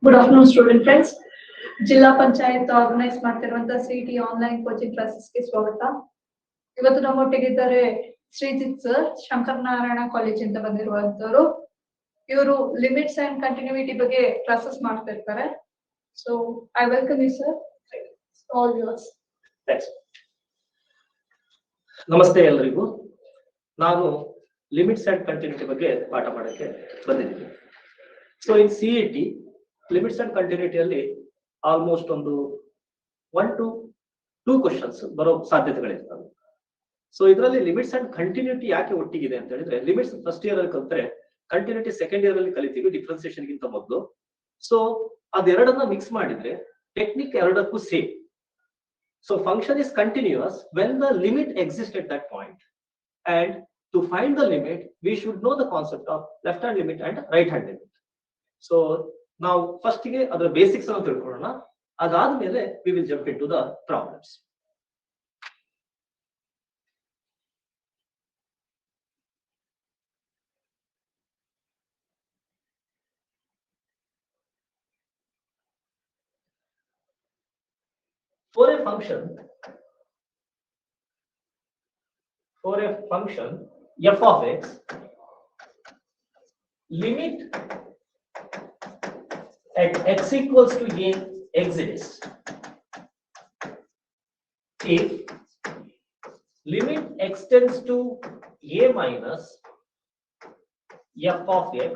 Good afternoon, student friends. ಜಿಲ್ಲಾ panchayat organise ಮಾಡ್ತಿರುವಂತ CET online coaching ಕ್ಲಾಸಸ್ಗೆ ಸ್ವಾಗತ. ಇವತ್ತು ನಮ್ಮೊಟ್ಟಿಗಿದ್ದಾರೆ ಶ್ರೀಜಿತ್ ಸರ್, ಶಂಕರನಾರಾಯಣ ಕಾಲೇಜ್ ಇಂದ ಬಂದಿರುವಂತವರು. ಇವರು ಲಿಮಿಟ್ಸ್ ಅಂಡ್ ಕಂಟಿನ್ಯೂಟಿ ಬಗ್ಗೆ ಕ್ಲಾಸಸ್ ಮಾಡ್ತಾ ಇರ್ತಾರೆ. So I welcome you sir. All yours. ನಮಸ್ತೆ ಎಲ್ಲರಿಗೂ. ನಾನು ಲಿಮಿಟ್ಸ್ ಅಂಡ್ ಕಂಟಿನ್ಯೂಟಿ ಬಗ್ಗೆ ಪಾಠ ಮಾಡಕ್ಕೆ ಬಂದಿದ್ದೀನಿ. So in CET limits and ಕಂಟಿನ್ಯೂಟಿಯಲ್ಲಿ ಆಲ್ಮೋಸ್ಟ್ ಒಂದು 1 to 2 ಕ್ವಶನ್ಸ್ ಬರೋ ಸಾಧ್ಯತೆಗಳಿರ್ತವೆ. ಸೊ ಇದರಲ್ಲಿ ಲಿಮಿಟ್ಸ್ ಅಂಡ್ ಕಂಟಿನ್ಯೂಟಿ ಯಾಕೆ ಒಟ್ಟಿಗಿದೆ ಅಂತ ಹೇಳಿದ್ರೆ, ಲಿಮಿಟ್ಸ್ ಫಸ್ಟ್ ಇಯರ್ ಅಲ್ಲಿ ಕಲಿತ್ರೆ ಕಂಟಿನ್ಯೂಟಿ ಸೆಕೆಂಡ್ ಇಯರ್ ಅಲ್ಲಿ ಕಲಿತೀವಿ ಡಿಫ್ರೆನ್ಸಿಯೇಷನ್ ಗಿಂತ ಮೊದಲು. ಸೊ ಅದೆರಡನ್ನ ಮಿಕ್ಸ್ ಮಾಡಿದ್ರೆ ಟೆಕ್ನಿಕ್ ಎರಡಕ್ಕೂ same. So function is continuous when the limit exist at that point, and to find the limit we should know the concept of left hand limit and right hand limit. So now first ಗೆ ಅದರ basics ಅನ್ನು ತಿಳ್ಕೊಳ್ಳೋಣ. ಅದಾದ್ಮೇಲೆ we will jump into the problems. For a function f of x, limit at x equals to a exists if limit extends to a minus f of x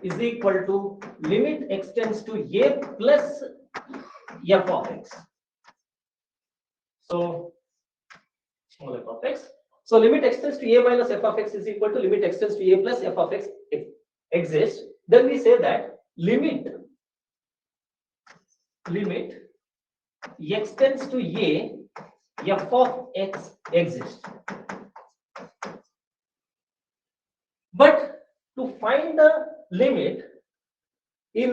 is equal to limit extends to a plus f of x. So small f of x. So limit extends to a minus f of x is equal to limit extends to a plus f of x exists. Then we say that limit extends to a f of x exists. But to find the limit in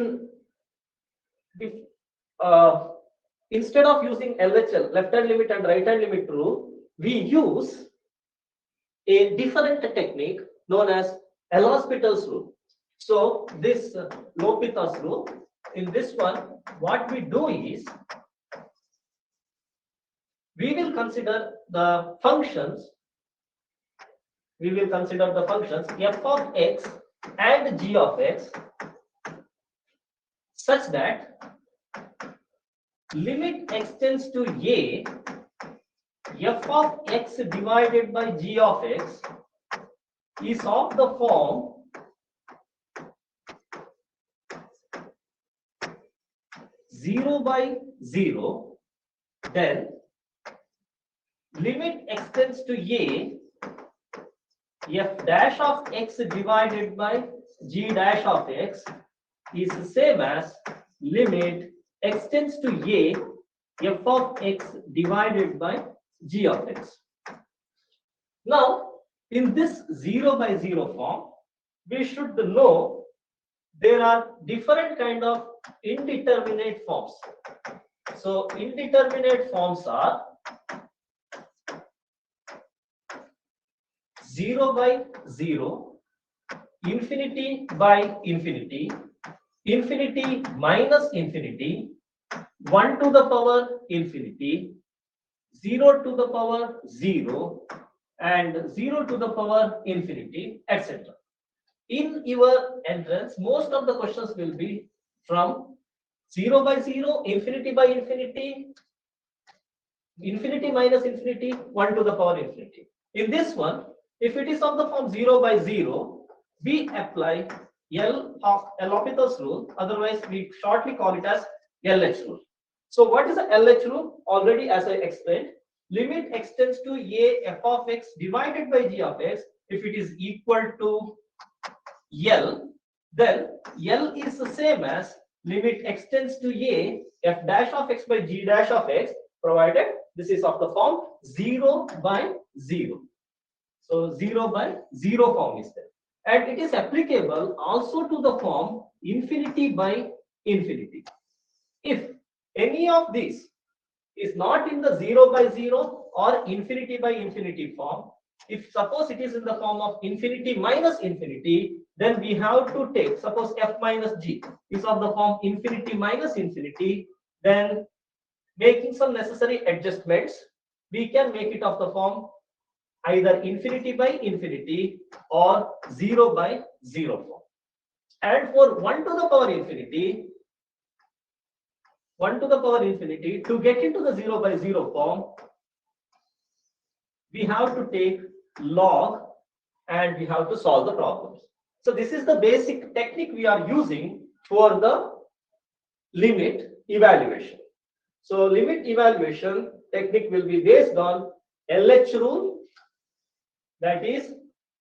instead of using LHL, left hand limit and right hand limit rule, we use a different technique known as L'Hospital's rule. So this L'Hospital's rule, in this one, what we do is we will consider the functions f of x and g of x such that limit extends to a f of x divided by g of x is of the form zero by zero, then limit extends to a f dash of x divided by g dash of x is the same as limit extends to a f of x divided by g of x. Now in this 0 by 0 form, we should know there are different kind of indeterminate forms. So indeterminate forms are 0 by 0, infinity by infinity, infinity minus infinity, 1 to the power infinity, 0 to the power 0, and 0 to the power infinity, etc. In your entrance, most of the questions will be from 0 by 0, infinity by infinity, infinity minus infinity, 1 to the power infinity. In this one, if it is of the form 0 by 0, we apply L'Hospital's rule, otherwise we shortly call it as LH rule. So what is the LH rule? Already as I explained, limit extends to a f of x divided by g of x if it is equal to L, then L is the same as limit extends to a f dash of x by g dash of x, provided this is of the form 0 by 0. So 0 by 0 form is there, and it is applicable also to the form infinity by infinity. If any of these is not in the 0 by 0 or infinity by infinity form, if suppose it is in the form of infinity minus infinity, then we have to take, suppose f minus g is of the form infinity minus infinity, then making some necessary adjustments, we can make it of the form either infinity by infinity or 0 by 0 form. And for 1 to the power infinity, 1 to the power infinity, to get into the 0 by 0 form, we have to take log and we have to solve the problems. So this is the basic technique we are using for the limit evaluation. So limit evaluation technique will be based on LH rule, that is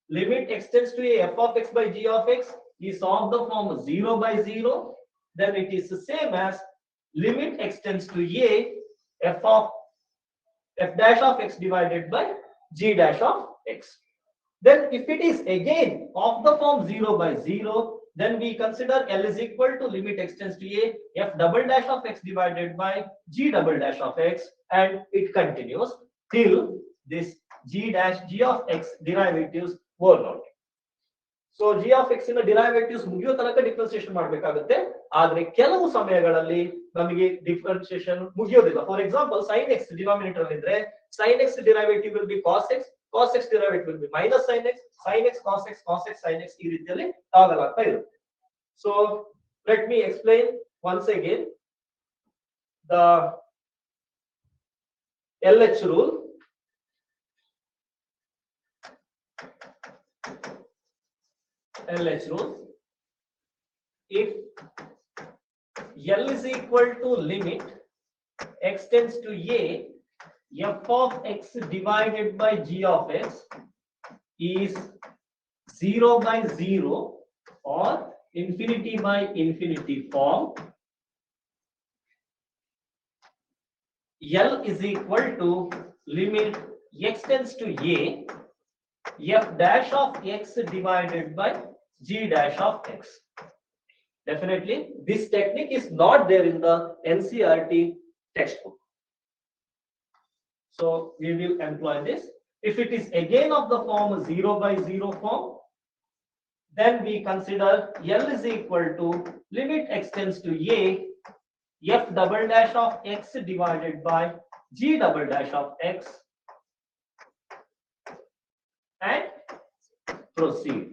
limit extends to a f of x by g of x is of the form 0 by 0, then it is the same as limit extends to a f dash of x divided by g dash of x. Then if it is again of the form 0 by 0, then we consider L is equal to limit extends to a f double dash of x divided by g double dash of x, and it continues till this g of x derivatives were not. So g of x in derivatives ಮುಗಿಯೋ ತನಕ differentiation ಮಾಡಬೇಕಾಗುತ್ತೆ, ಆದ್ರೆ ಕೆಲವು ಸಮಯಗಳಲ್ಲಿ ನಮಗೆ differentiation ಮುಗಿಯೋದಿಲ್ಲ. For example sin x denominator ಅಲ್ಲಿ ಇದ್ರೆ sin x derivative will be cos x derivative will be minus sin x cos x sin x ಈ ರೀತಿಯಲ್ಲಿ ಆಗಲಾಗ್ತಾ ಇರುತ್ತೆ. So let me explain once again the LH rule. LH rule. If L is equal to limit x tends to a f of x divided by g of x is 0 by 0 or infinity by infinity form, L is equal to limit x tends to a f dash of x divided by g dash of x. Definitely this technique is not there in the NCERT textbook, so we will employ this. If it is again of the form 0 by 0 form, then we consider L is equal to limit x tends to a f double dash of x divided by g double dash of x, and proceed.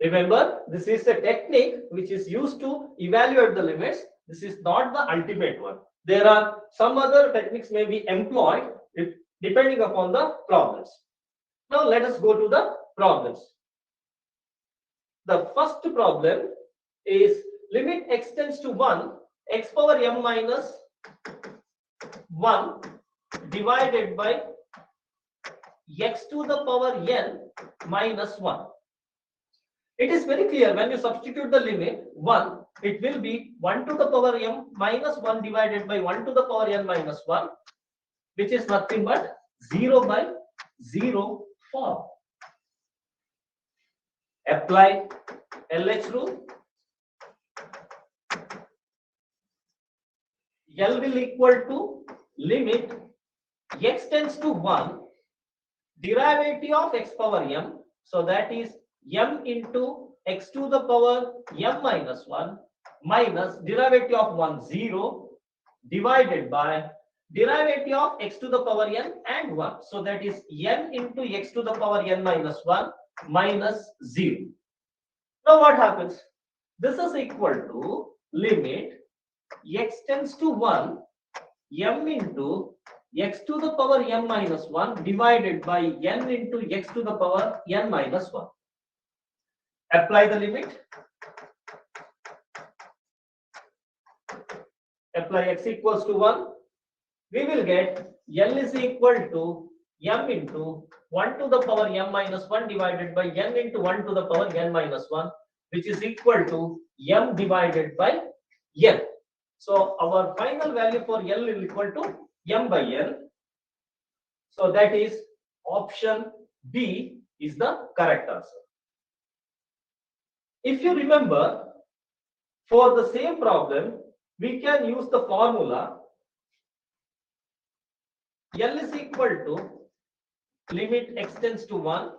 Remember, this is a technique which is used to evaluate the limits. This is not the ultimate one. There are some other techniques may be employed depending upon the problems. Now let us go to the problems. The first problem is limit x tends to 1 x power m minus 1 divided by x to the power n minus 1. It is very clear, when you substitute the limit 1, it will be 1 to the power m minus 1 divided by 1 to the power n minus 1, which is nothing but 0 by 0 form. Apply LH rule. L will equal to limit x tends to 1 derivative of x power m, so that is m into x to the power m minus 1 minus derivative of 1 0 divided by derivative of x to the power n and 1, so that is n into x to the power n minus 1 minus 0. Now what happens? This is equal to limit x tends to 1 m into x to the power m minus 1 divided by n into x to the power n minus 1. Apply the limit. Apply x equals to 1. We will get L is equal to m into 1 to the power m minus 1 divided by n into 1 to the power n minus 1, which is equal to m divided by n. So our final value for L is equal to m by n. So that is option B is the correct answer. If you remember, for the same problem, we can use the formula L is equal to limit x tends to 1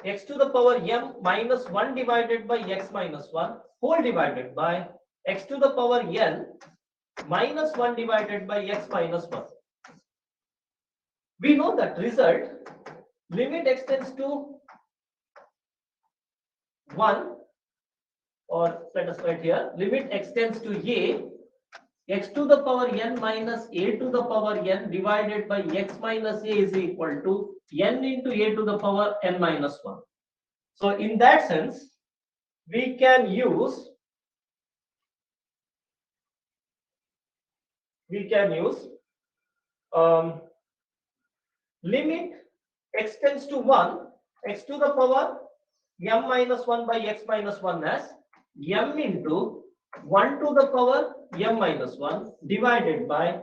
x to the power m minus 1 divided by x minus 1 whole divided by x to the power n minus 1 divided by x minus 1. We know that result limit x tends to 1, or let us write here, limit x tends to a, x to the power n minus a to the power n divided by x minus a is equal to n into a to the power n minus 1. So in that sense, we can use limit x tends to 1, x to the power m minus 1 by x minus 1 as m into 1 to the power m minus 1 divided by,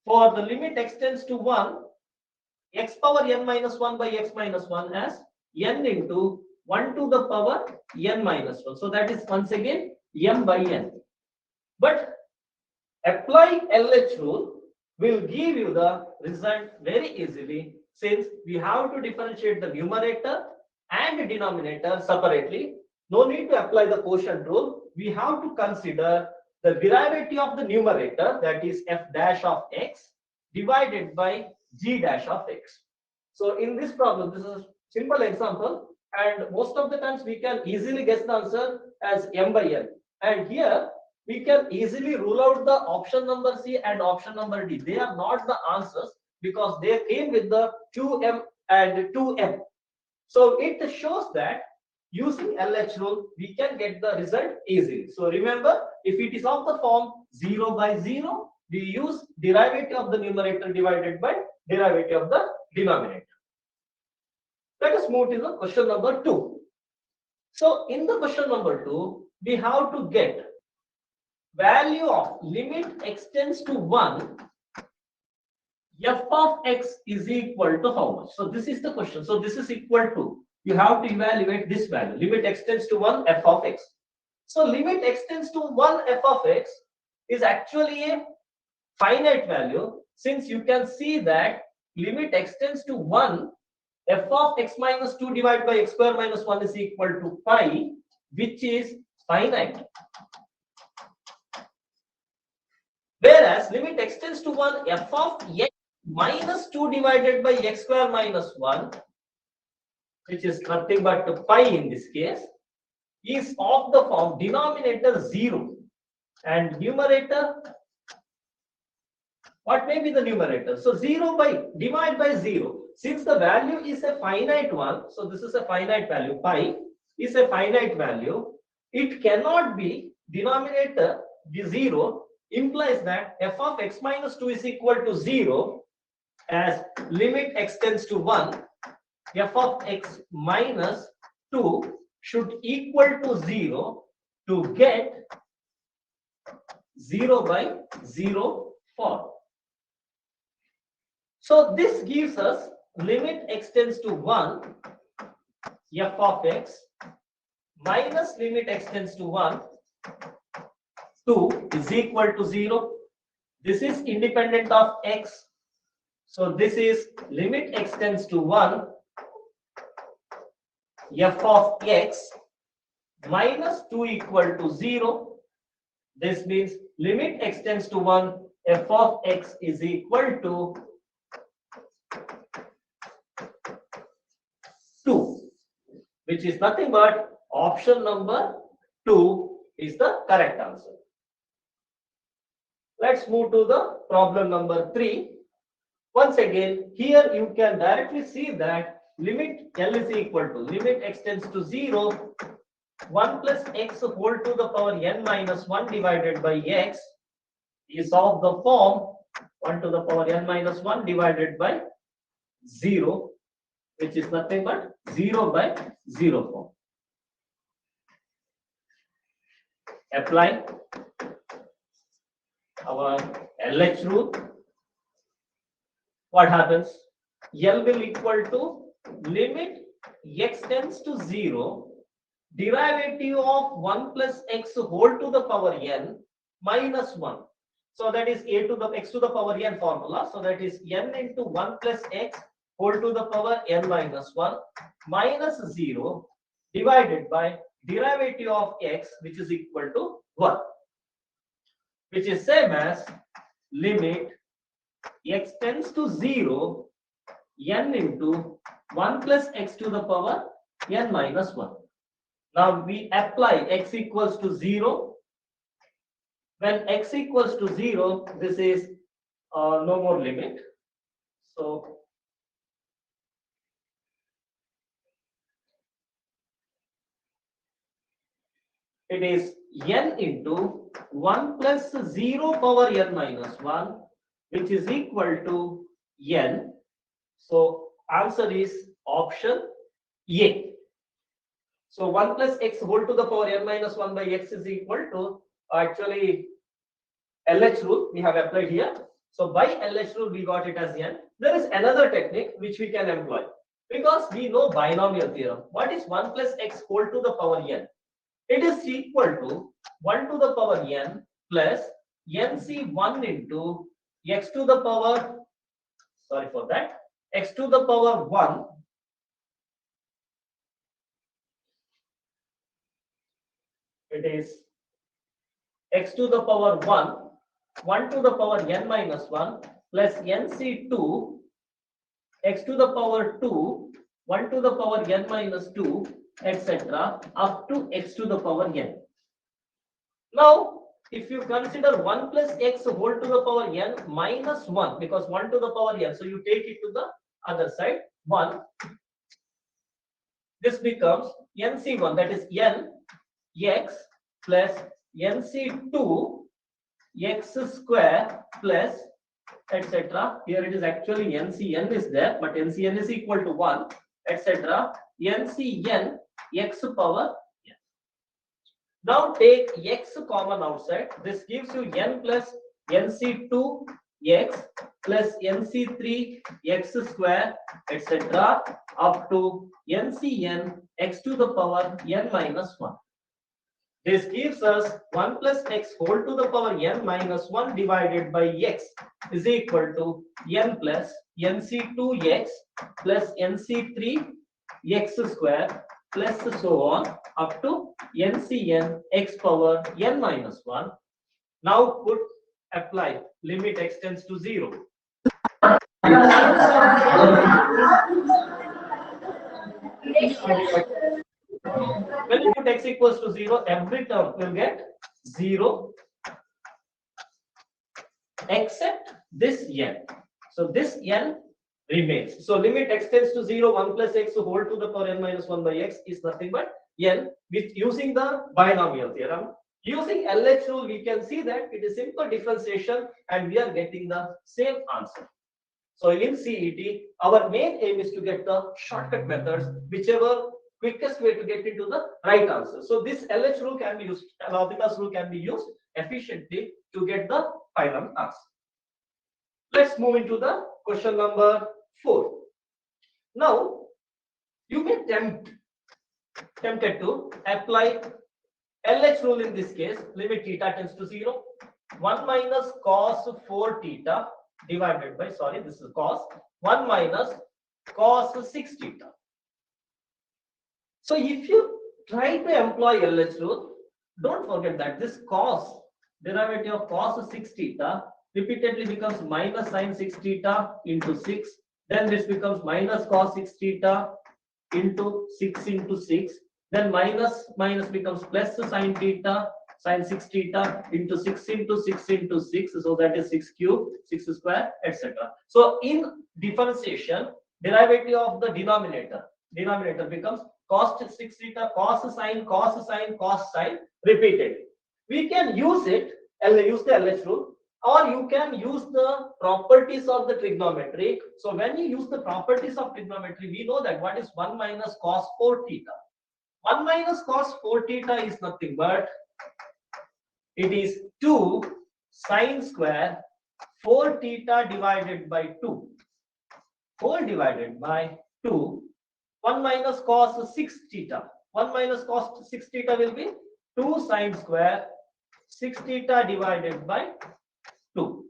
for the limit x tends to 1, x power n minus 1 by x minus 1 as n into 1 to the power n minus 1. So that is once again m by n. But apply LH rule will give you the result very easily, since we have to differentiate the numerator and denominator separately. No need to apply the quotient rule. We have to consider the derivative of the numerator, that is f dash of x divided by g dash of x. So in this problem, this is a simple example, and most of the times we can easily guess the answer as m by n. And here we can easily rule out the option number C and option number D. They are not the answers because they came with the 2m and 2m. So it shows that using LH rule, we can get the result easily. So remember, if it is of the form 0 by 0, we use derivative of the numerator divided by derivative of the denominator. Let us move to the question number 2. So in the question number 2, we have to get value of limit x tends to 1, f of x is equal to how much? So this is the question. So this is equal to, you have to evaluate this value, limit x tends to 1, f of x. So limit x tends to 1, f of x is actually a finite value, since you can see that limit x tends to 1, f of x minus 2 divided by x square minus 1 is equal to pi, which is finite. Whereas limit x tends to 1, f of x minus 2 divided by x square minus 1, which is nothing but pi in this case, is of the form denominator 0 and numerator, what may be the numerator? So 0 by, divide by 0. Since the value is a finite one, so this is a finite value, pi is a finite value, it cannot be denominator be 0, implies that f of x minus 2 is equal to 0, as limit x tends to 1, f of x minus 2 should equal to 0 to get 0 by 0 form. So this gives us limit x tends to 1, f of x minus limit x tends to 1, 2 is equal to 0. This is independent of x. So this is limit x tends to 1, f of x minus 2 equal to 0. This means limit x tends to 1, f of x is equal to 2, which is nothing but option number 2 is the correct answer. Let's move to the problem number 3. Once again, here you can directly see that limit L is equal to limit x tends to 0, 1 plus x whole to the power n minus 1 divided by x is of the form 1 to the power n minus 1 divided by 0, which is nothing but 0 by 0 form. Apply our LH rule. What happens? L will equal to limit x tends to 0, derivative of 1 plus x whole to the power n minus 1. So that is a to the x to the power n formula. So that is n into 1 plus x whole to the power n minus 1 minus 0 divided by derivative of x, which is equal to 1, which is same as limit x tends to 0 n into 1 plus x to the power n minus 1. Now we apply x equals to 0. When x equals to 0, this is no more limit. So it is n into 1 plus 0 power n minus 1, which is equal to n. So answer is option A. So 1 plus x whole to the power n minus 1 by x is equal to actually LH rule we have applied here. So by LH rule we got it as n. There is another technique which we can employ because we know binomial theorem. What is 1 plus x whole to the power n? It is equal to 1 to the power n plus nc1 into x to the power, sorry for that, x to the power 1 it is x to the power 1 1 to the power n minus 1 plus nc2 x to the power 2 1 to the power n minus 2 etc. up to x to the power n. Now if you consider 1 plus x whole to the power n minus 1, because 1 to the power n, so you take it to the other side 1, this becomes nc1, that is n x plus nc2 x square plus etc. Here it is actually ncn is there, but ncn is equal to 1 etc. ncn x power n. Now take x common outside. This gives you n plus nc2 x plus nc3 x square etc. up to ncn x to the power n minus 1. This gives us 1 plus x whole to the power n minus 1 divided by x is equal to n plus nc2x plus nc3 x square plus so on up to ncn x power n minus 1. Now apply limit x tends to 0. When you put x equals to 0, every term will get 0 except this n. So this n remains. So limit x tends to 0, 1 plus x whole to the power n minus 1 by x is nothing but n, with using the binomial theorem. Using LH rule, we can see that it is simple differentiation and we are getting the same answer. So in CET, our main aim is to get the shortcut methods, whichever quickest way to get into the right answer. So this LH rule can be used, L'Hopital's rule can be used efficiently to get the final answer. Let's move into the question number 4. Now, you may tempted to apply LH rule in this case, limit theta tends to 0, 1 minus cos 4 theta divided by, sorry, this is cos, 1 minus cos 6 theta. So if you try to employ LH rule, don't forget that this cos, derivative of cos 6 theta repeatedly becomes minus sin 6 theta into 6. Then this becomes minus cos 6 theta into 6 into 6. Then minus becomes plus sin theta, sin 6 theta into 6 into 6 into 6. So that is 6 cube, 6 square, etc. So in differentiation, derivative of the denominator becomes cos 6 theta, cos sin, cos sin, cos sin repeatedly. We can use it, use the LH rule, or you can use the properties of the trigonometry. So when you use the properties of trigonometry, we know that what is 1 minus cos 4 theta. 1 minus cos 4 theta is nothing but it is 2 sine square 4 theta divided by 2 whole divided by 2. 1 minus cos 6 theta. 1 minus cos 6 theta will be 2 sine square 6 theta divided by 2.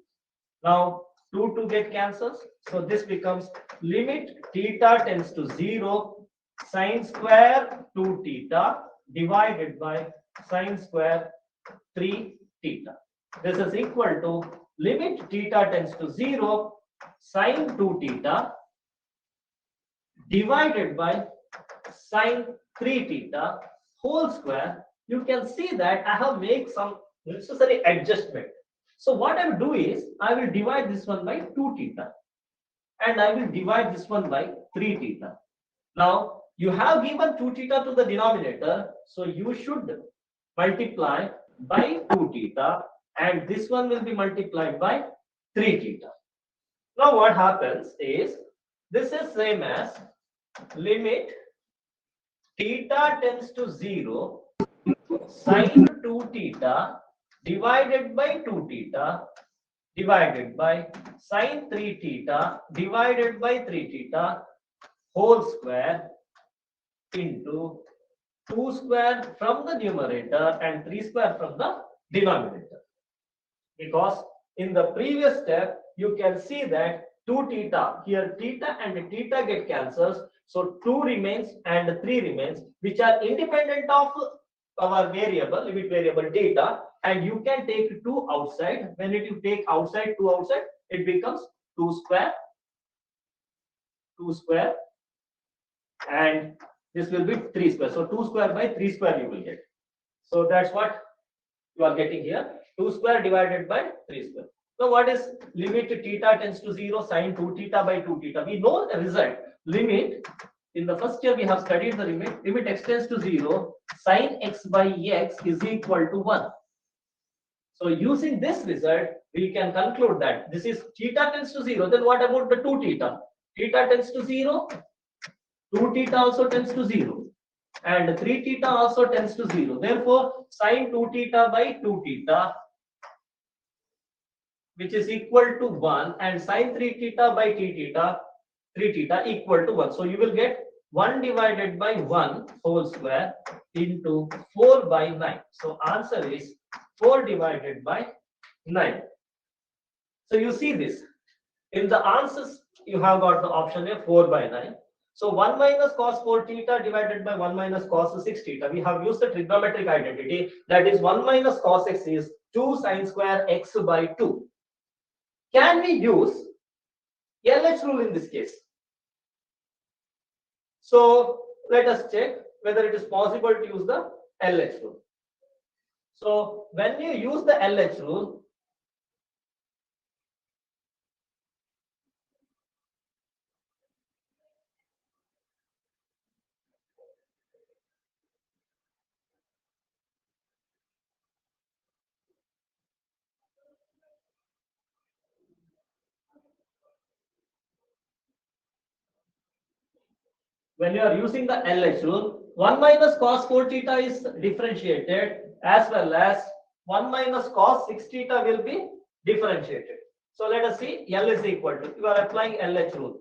Now 2 get cancels. So this becomes limit theta tends to 0 sine square 2 theta divided by sine square 3 theta. This is equal to limit theta tends to 0 sine 2 theta divided by sine 3 theta whole square. You can see that I have made some necessary adjustment. So what I will do is I will divide this one by 2 theta and I will divide this one by 3 theta. Now you have given 2 theta to the denominator, so you should multiply by 2 theta and this one will be multiplied by 3 theta. Now what happens is this is same as limit theta tends to 0 sine 2 theta divided by 2 theta divided by sine 3 theta divided by 3 theta whole square into 2 square from the numerator and 3 square from the denominator. Because in the previous step you can see that 2 theta, here theta and theta get cancels, so 2 remains and 3 remains, which are independent of our variable, limit variable theta, and you can take 2 outside. When you take outside 2 outside, it becomes 2 square, and this will be 3 square. So 2 square by 3 square you will get. So that's what you are getting here, 2 square divided by 3 square. So what is limit theta tends to 0 sine 2 theta by 2 theta? We know the result. Limit, in the first year we have studied the limit x tends to 0 sine x by x is equal to 1. So using this result, we can conclude that this is theta tends to 0. Then what about the 2 theta? Theta tends to 0, 2 theta also tends to 0, and 3 theta also tends to 0. Therefore, sine 2 theta by 2 theta, which is equal to 1, and sine 3 theta by 3 theta equal to 1. So you will get 1 divided by 1 whole square into 4 by 9. So answer is 4 divided by 9. So you see this. In the answers, you have got the option A 4 by 9. So 1 minus cos 4 theta divided by 1 minus cos 6 theta. We have used the trigonometric identity. That is 1 minus cos x is 2 sine square x by 2. Can we use LH rule in this case? So let us check whether it is possible to use the LH rule. So when you use the LH rule, when you are using the LH rule, 1 minus cos 4 theta is differentiated, as well as 1 minus cos 6 theta will be differentiated. So let us see, L is equal to, you are applying LH rule.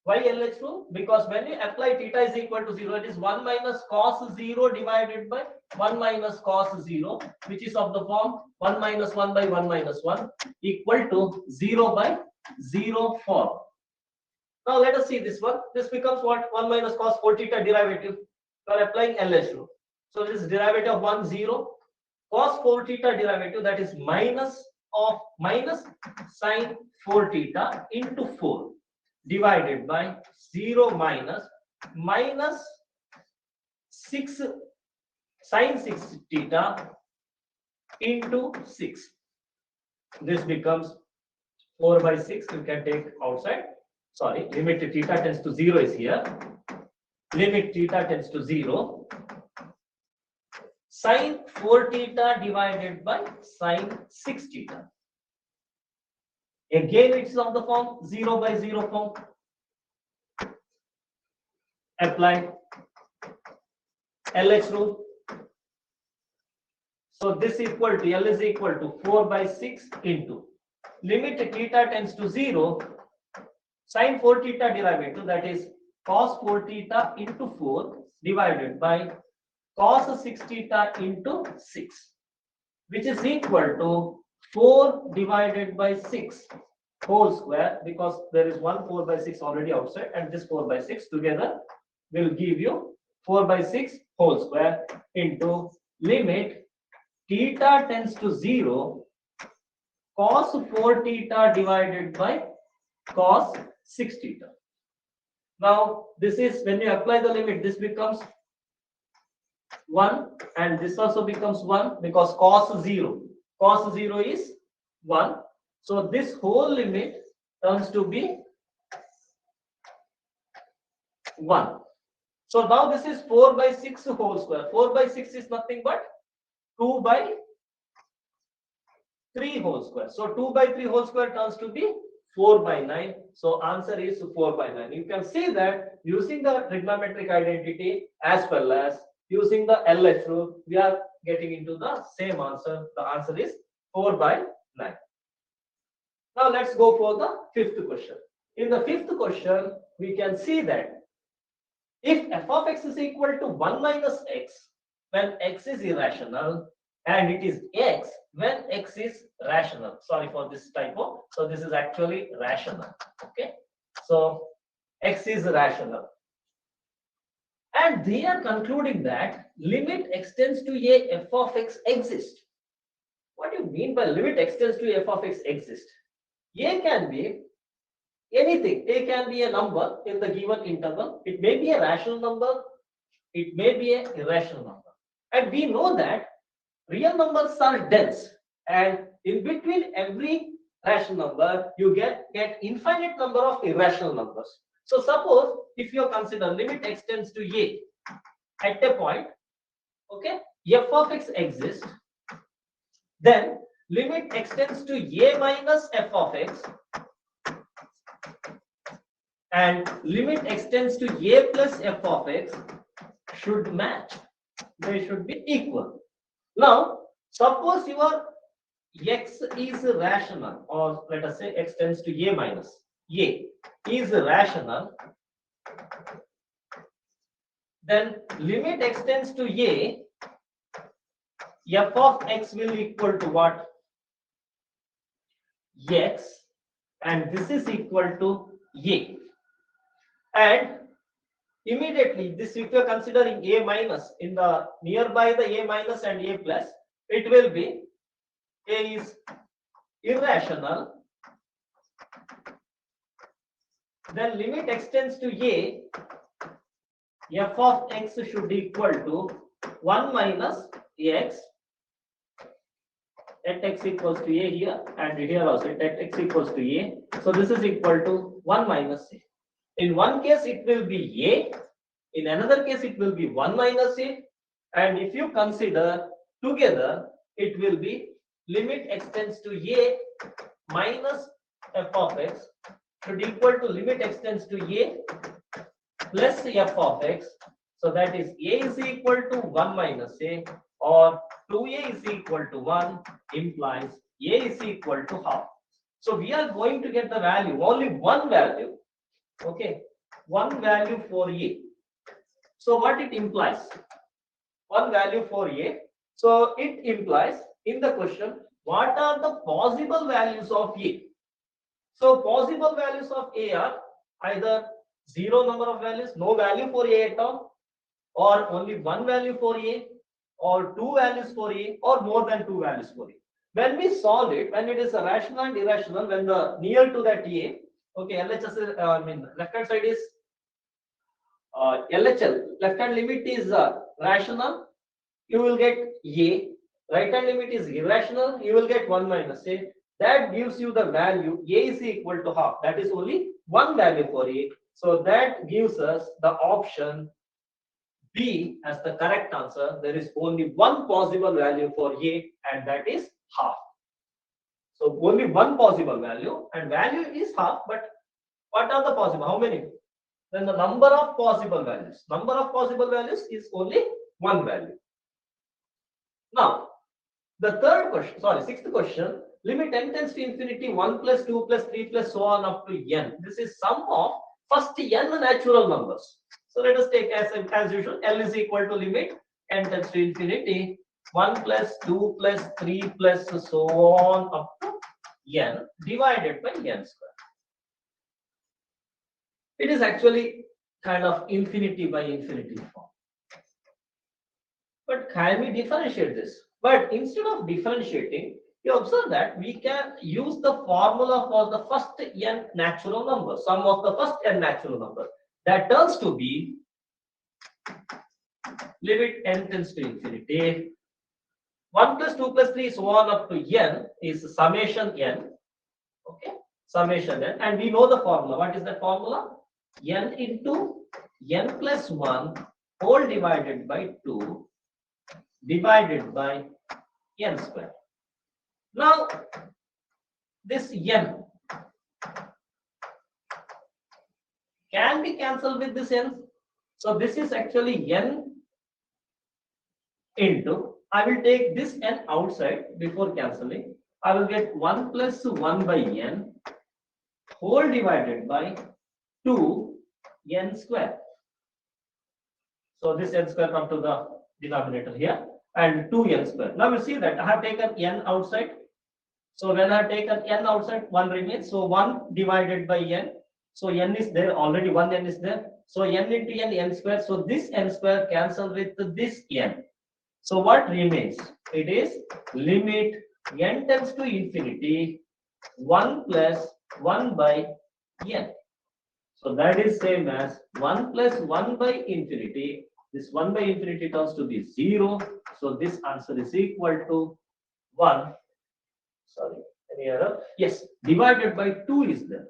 Why LH rule? Because when you apply theta is equal to 0, it is 1 minus cos 0 divided by 1 minus cos 0, which is of the form 1 minus 1 by 1 minus 1 equal to 0 by 0 form. Now let us see this one. This becomes what? 1 minus cos 4 theta derivative. You are applying LH rule. So this is derivative of 1, 0. Cos 4 theta derivative, that is minus sine 4 theta into 4 divided by 0 minus 6 sine 6 theta into 6. This becomes 4 by 6. You can take outside. Sorry, limit theta tends to 0 is here. Limit theta tends to 0. Sine 4 theta divided by sine 6 theta. Again, it is of the form 0 by 0 form. Apply LH rule. So this equal to L is equal to 4 by 6 into limit theta tends to 0. Sine 4 theta derivative, that is cos 4 theta into 4 divided by cos 6 theta into 6, which is equal to 4 divided by 6 whole square, because there is one 4 by 6 already outside, and this 4 by 6 together will give you 4 by 6 whole square into limit theta tends to 0 cos 4 theta divided by cos 6 theta. Now this is when you apply the limit, this becomes 1 and this also becomes 1 because cos 0 is 1. So this whole limit turns to be 1. So now this is 4 by 6 whole square. 4 by 6 is nothing but 2 by 3 whole square. So 2 by 3 whole square turns to be 4 by 9. So answer is 4 by 9. You can see that using the trigonometric identity as well as using the LH rule, we are getting into the same answer. The answer is 4 by 9. Now let's go for the fifth question. In the fifth question, we can see that if f of x is equal to 1 minus x when x is irrational, and it is x when x is rational. Sorry for this typo. So this is actually rational. Okay. So x is rational. And they are concluding that limit extends to a f of x exists. What do you mean by limit extends to f of x exists? A can be anything. A can be a number in the given interval. It may be a rational number. It may be an irrational number. And we know that real numbers are dense. And in between every rational number, you get infinite number of irrational numbers. So suppose if you consider limit extends to a at a point, okay, f of x exists, then limit extends to a minus f of x and limit extends to a plus f of x should match. They should be equal. Now, suppose your x is rational, or let us say x tends to a minus a is rational, then limit extends to a, f of x will equal to what? X, and this is equal to a. And immediately this, if you are considering a minus in the nearby the a minus and a plus, it will be a is irrational, then limit extends to a, f of x should equal to 1 minus x at x equals to a here, and here also at x equals to a. So this is equal to 1 minus a. In one case it will be a, in another case it will be 1 minus a, and if you consider together it will be limit extends to a minus f of x should equal to limit extends to a plus f of x. So that is a is equal to 1 minus a, or 2a is equal to 1 implies a is equal to half. So we are going to get the value, only one value. Okay, one value for a. So what it implies? One value for a. So it implies in the question, what are the possible values of a? So possible values of a are either 0 number of values, no value for a at all, or only one value for a, or two values for a, or more than two values for a. When we solve it, when it is a rational and irrational, when the near to that a, okay, LHS is, left hand side is LHL, left hand limit is rational, you will get a, right hand limit is irrational, you will get 1 minus a. That gives you the value a is equal to half. That is only one value for a. So that gives us the option B as the correct answer. There is only one possible value for a, and that is half. So only one possible value, and value is half, but what are the possible? How many? Then the number of possible values. Number of possible values is only one value. Now, the third question, sorry, sixth question, limit n tends to infinity 1 plus 2 plus 3 plus so on up to n. This is sum of first n natural numbers. So let us take as usual, L is equal to limit n tends to infinity 1 plus 2 plus 3 plus so on up to n divided by n square. It is actually kind of infinity by infinity form. But can we differentiate this? But instead of differentiating, you observe that we can use the formula for the first n natural number, sum of the first n natural number. That turns to be limit n tends to infinity. 1 plus 2 plus 3 so on up to n is summation n. Okay, summation n. And we know the formula. What is the formula? N into n plus 1 whole divided by 2 divided by n square. Now, this n can be cancelled with this n. So this is actually n into, I will take this n outside before cancelling. I will get 1 plus 1 by n whole divided by 2 n square. So this n square come to the denominator here and 2n square. Now you see that I have taken n outside. So when I have taken n outside, 1 remains. So 1 divided by n. So n is there already, 1 n is there. So n into n square. So this n square cancel with this n. So what remains? It is limit n tends to infinity 1 plus 1 by n. So that is same as 1 plus 1 by infinity. This 1 by infinity turns to be 0. So this answer is equal to 1. Sorry, any error? Yes, divided by 2 is there.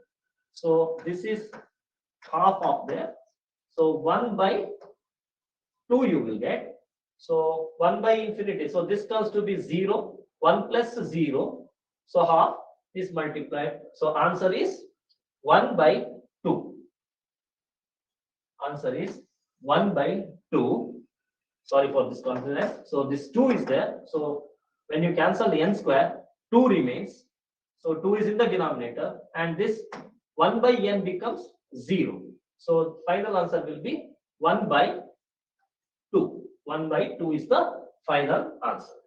So this is half of there. So 1 by 2 you will get. So 1 by infinity. So this turns to be 0. 1 plus 0. So half is multiplied. So answer is 1 by 2. Answer is 1 by 2. Sorry for this confusion. So this 2 is there. So when you cancel the n square, 2 remains. So 2 is in the denominator. And this 1 by n becomes 0. So final answer will be 1 by 2. 1 by 2 is the final answer.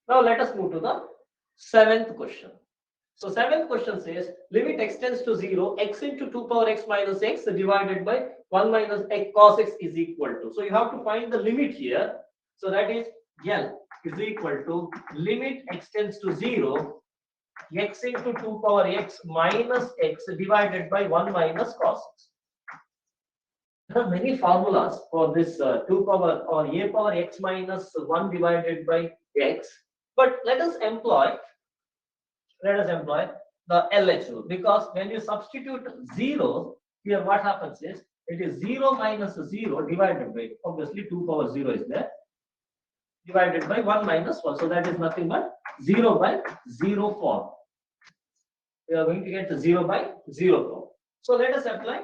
Now let us move to the 7th question. So 7th question says limit x tends to 0, x into 2 power x minus x divided by 1 minus x cos x is equal to. So you have to find the limit here. So that is L is equal to limit x tends to 0, x into 2 power x minus x divided by 1 minus cos x. There are many formulas for this 2 power or a power x minus 1 divided by x. But let us employ the LH rule, because when you substitute 0 here, what happens is it is 0 minus 0 divided by, obviously 2 power 0 is there, divided by 1 minus 1. So that is nothing but 0 by 0 form. We are going to get the 0 by 0 form. So let us apply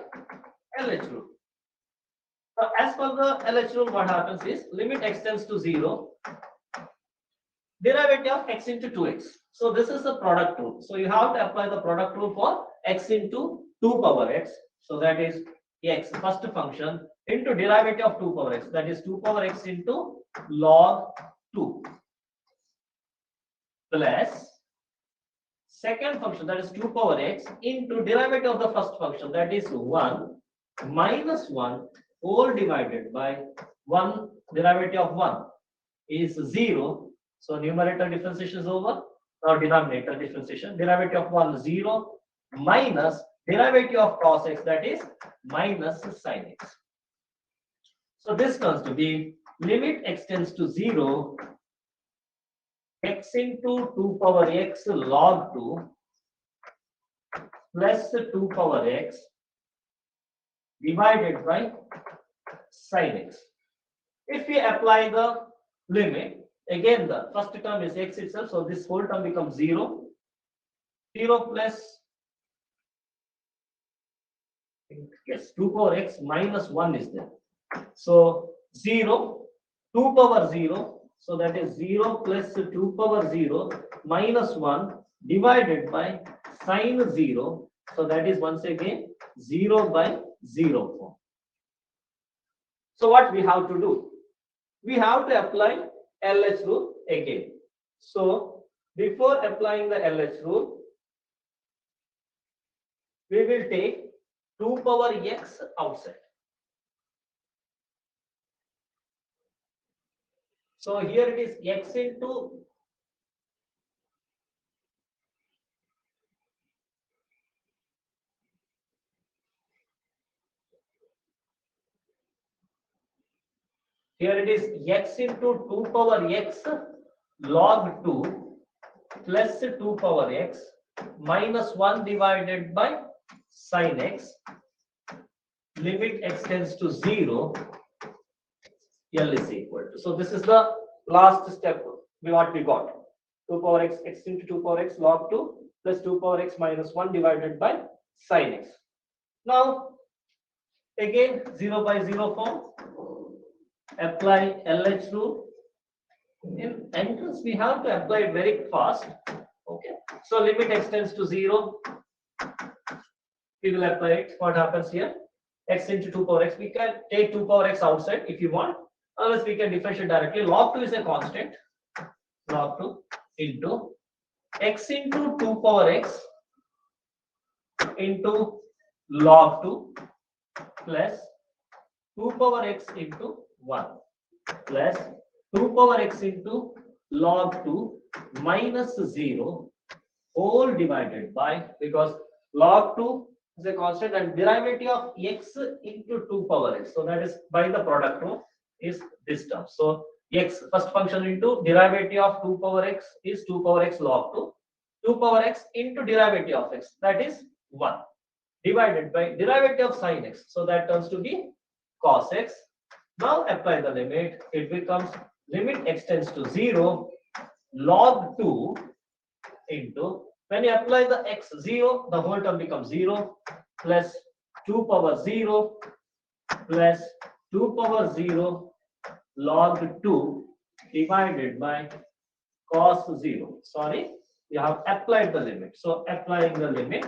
LH rule. So as per the LH rule, what happens is limit x tends to 0, derivative of x into 2x. So this is the product rule. So you have to apply the product rule for x into 2 power x. So that is x, first function, into derivative of 2 power x. That is 2 power x into log 2 plus second function, that is 2 power x, into derivative of the first function, that is 1 minus 1 whole divided by 1, derivative of 1 is 0. So numerator differentiation is over. Now denominator differentiation, derivative of 1 0 minus derivative of cos x, that is minus sin x. So this comes to be limit x tends to 0, x into 2 power x log 2 plus 2 power x divided by sin x. If we apply the limit, again the first term is x itself, so this whole term becomes 0. 0 plus, yes, 2 power x minus 1 is there. So 0, 2 power 0, so that is 0 plus 2 power 0 minus 1 divided by sin 0. So that is once again 0 by 0 form. So what we have to do? We have to apply LH rule again. So before applying the LH rule, we will take 2 power x outside. So here it is x into here it is x into 2 power x log 2 plus 2 power x minus 1 divided by sin x. Limit x tends to 0. L is equal to. So this is the last step. What we got. 2 power x, x into 2 power x log 2 plus 2 power x minus 1 divided by sin x. Now again 0 by 0 form. Apply LH rule. In entrance we have to apply it very fast. Okay. So limit x tends to 0. We will apply it. What happens here? X into 2 power x. We can take 2 power x outside if you want. Unless we can differentiate directly. Log 2 is a constant. Log 2 into x into 2 power x into log 2 plus 2 power x into 1 plus 2 power x into log 2 minus 0 whole divided by, because log 2 is a constant and derivative of x into 2 power x. So that is by the product rule is this term. So x first function into derivative of 2 power x is 2 power x log 2. 2 power x into derivative of x, that is 1 divided by derivative of sin x. So that turns to be cos x. Now apply the limit. It becomes limit x tends to 0 log 2 into, when you apply the x 0, the whole term becomes 0 plus 2 power 0 plus 2 power 0 log 2 divided by cos 0. Sorry, you have applied the limit. So applying the limit,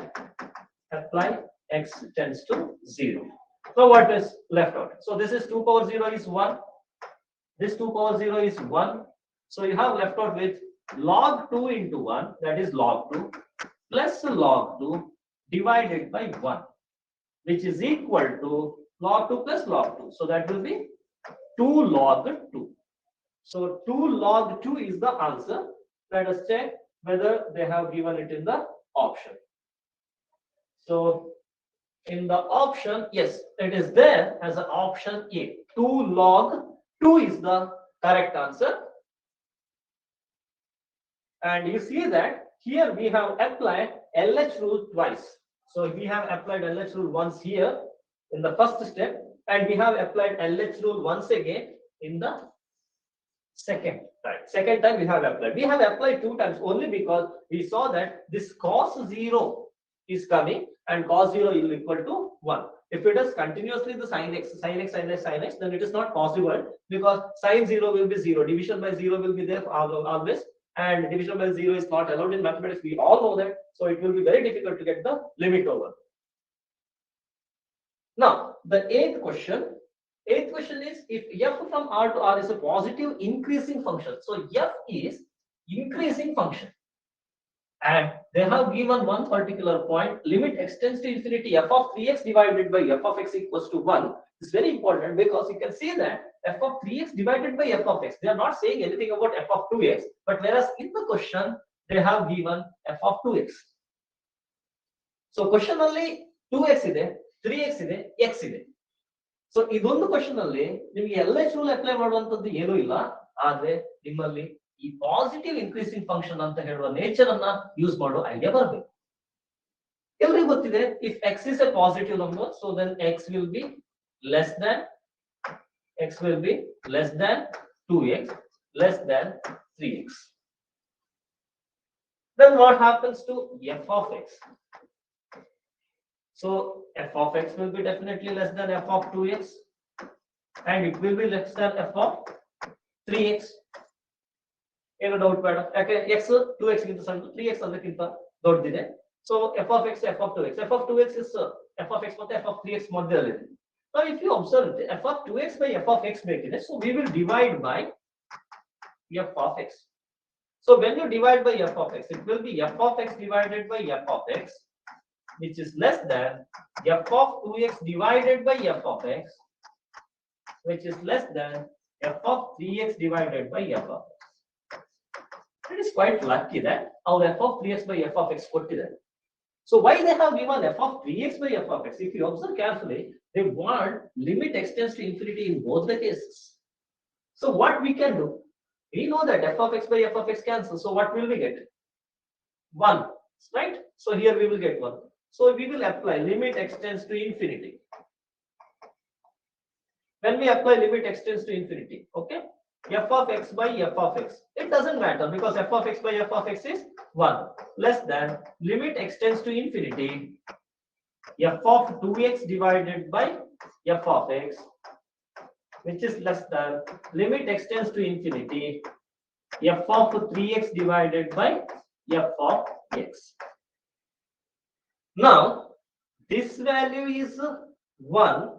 apply x tends to 0. So what is left out? So this is 2 power 0 is 1. This 2 power 0 is 1. So you have left out with log 2 into 1, that is log 2, plus log 2 divided by 1, which is equal to log 2 plus log 2. So that will be 2 log 2. So 2 log 2 is the answer. Let us check whether they have given it in the option. So in the option, yes, it is there as an option A. 2 log 2 is the correct answer. And you see that here we have applied LH rule twice. So we have applied LH rule once here in the first step, and we have applied LH rule once again in the second time. Second time we have applied. We have applied 2 times only because we saw that this cos 0 is coming and cos 0 is equal to 1. If it is continuously the sin x, sin x, sin x, sin x, then it is not possible, because sin 0 will be 0. Division by 0 will be there always. And division by 0 is not allowed in mathematics. We all know that. So it will be very difficult to get the limit over. Now, the eighth question is, if f from R to R is a positive increasing function. So f is increasing function. And they have given one particular point, limit x tends to infinity, f of 3x divided by f of x equals to 1. It's very important because you can see that f of 3x divided by f of x. They are not saying anything about f of 2x, but whereas in the question, they have given f of 2x. So question only 2x ide, 3x ide, x ide. So ಇದೊಂದು question ಅಲ್ಲಿ ನಿಮಗೆ LH rule apply ಮಾಡುವಂತದ್ದು ಏನೂ ಇಲ್ಲ, ಆದ್ರೆ ನಿಮ್ಮಲ್ಲಿ ಈ positive increasing function ಅಂತ ಹೇಳುವ ನೇಚರ್ ಅನ್ನ ಯೂಸ್ ಮಾಡೋ ಐಡಿಯಾ ಬರಬೇಕು. ಎಲ್ಲರಿಗೂ ಗೊತ್ತಿದೆ, if x is a positive number, so then x will be less than 2x less than 3x. Then what happens to f of x? So f of x will be definitely less than f of 2x, and it will be less than f of 3x. ಏನು doubt ಬೇಡ, ಯಾಕೆ x 2x ಗಿಂತ ಸಣ್ಣ, 3x ಅದಕ್ಕಿಂತ ದೊಡ್ಡದಿದೆ. So f of x, f of 2x, f of 2x is f of x ಮತ್ತೆ f of 3x ಮಧ್ಯದಲ್ಲಿದೆ. Now if you observe it, f of 2x by f of x ಬೇಕಿದೆ, so we will divide by f of x. So when you divide by f of x, it will be f of x divided by f of x, which is less than f of 2x divided by f of x, which is less than f of 3x divided by f of x. It is quite lucky that our f of 3x by f of x ಕೊಟ್ಟಿದ್ದಾರೆ. So why they have given f of 3x by f of x? If you observe carefully, they want limit extends to infinity in both the cases. So what we can do? We know that f of x by f of x cancels. So what will we get? 1, right? So here we will get 1. So we will apply limit extends to infinity. When we apply limit extends to infinity, okay? F of x by f of x. It doesn't matter because f of x by f of x is 1 less than limit extends to infinity f of 2x divided by f of x, which is less than limit extends to infinity f of 3x divided by f of x. Now this value is 1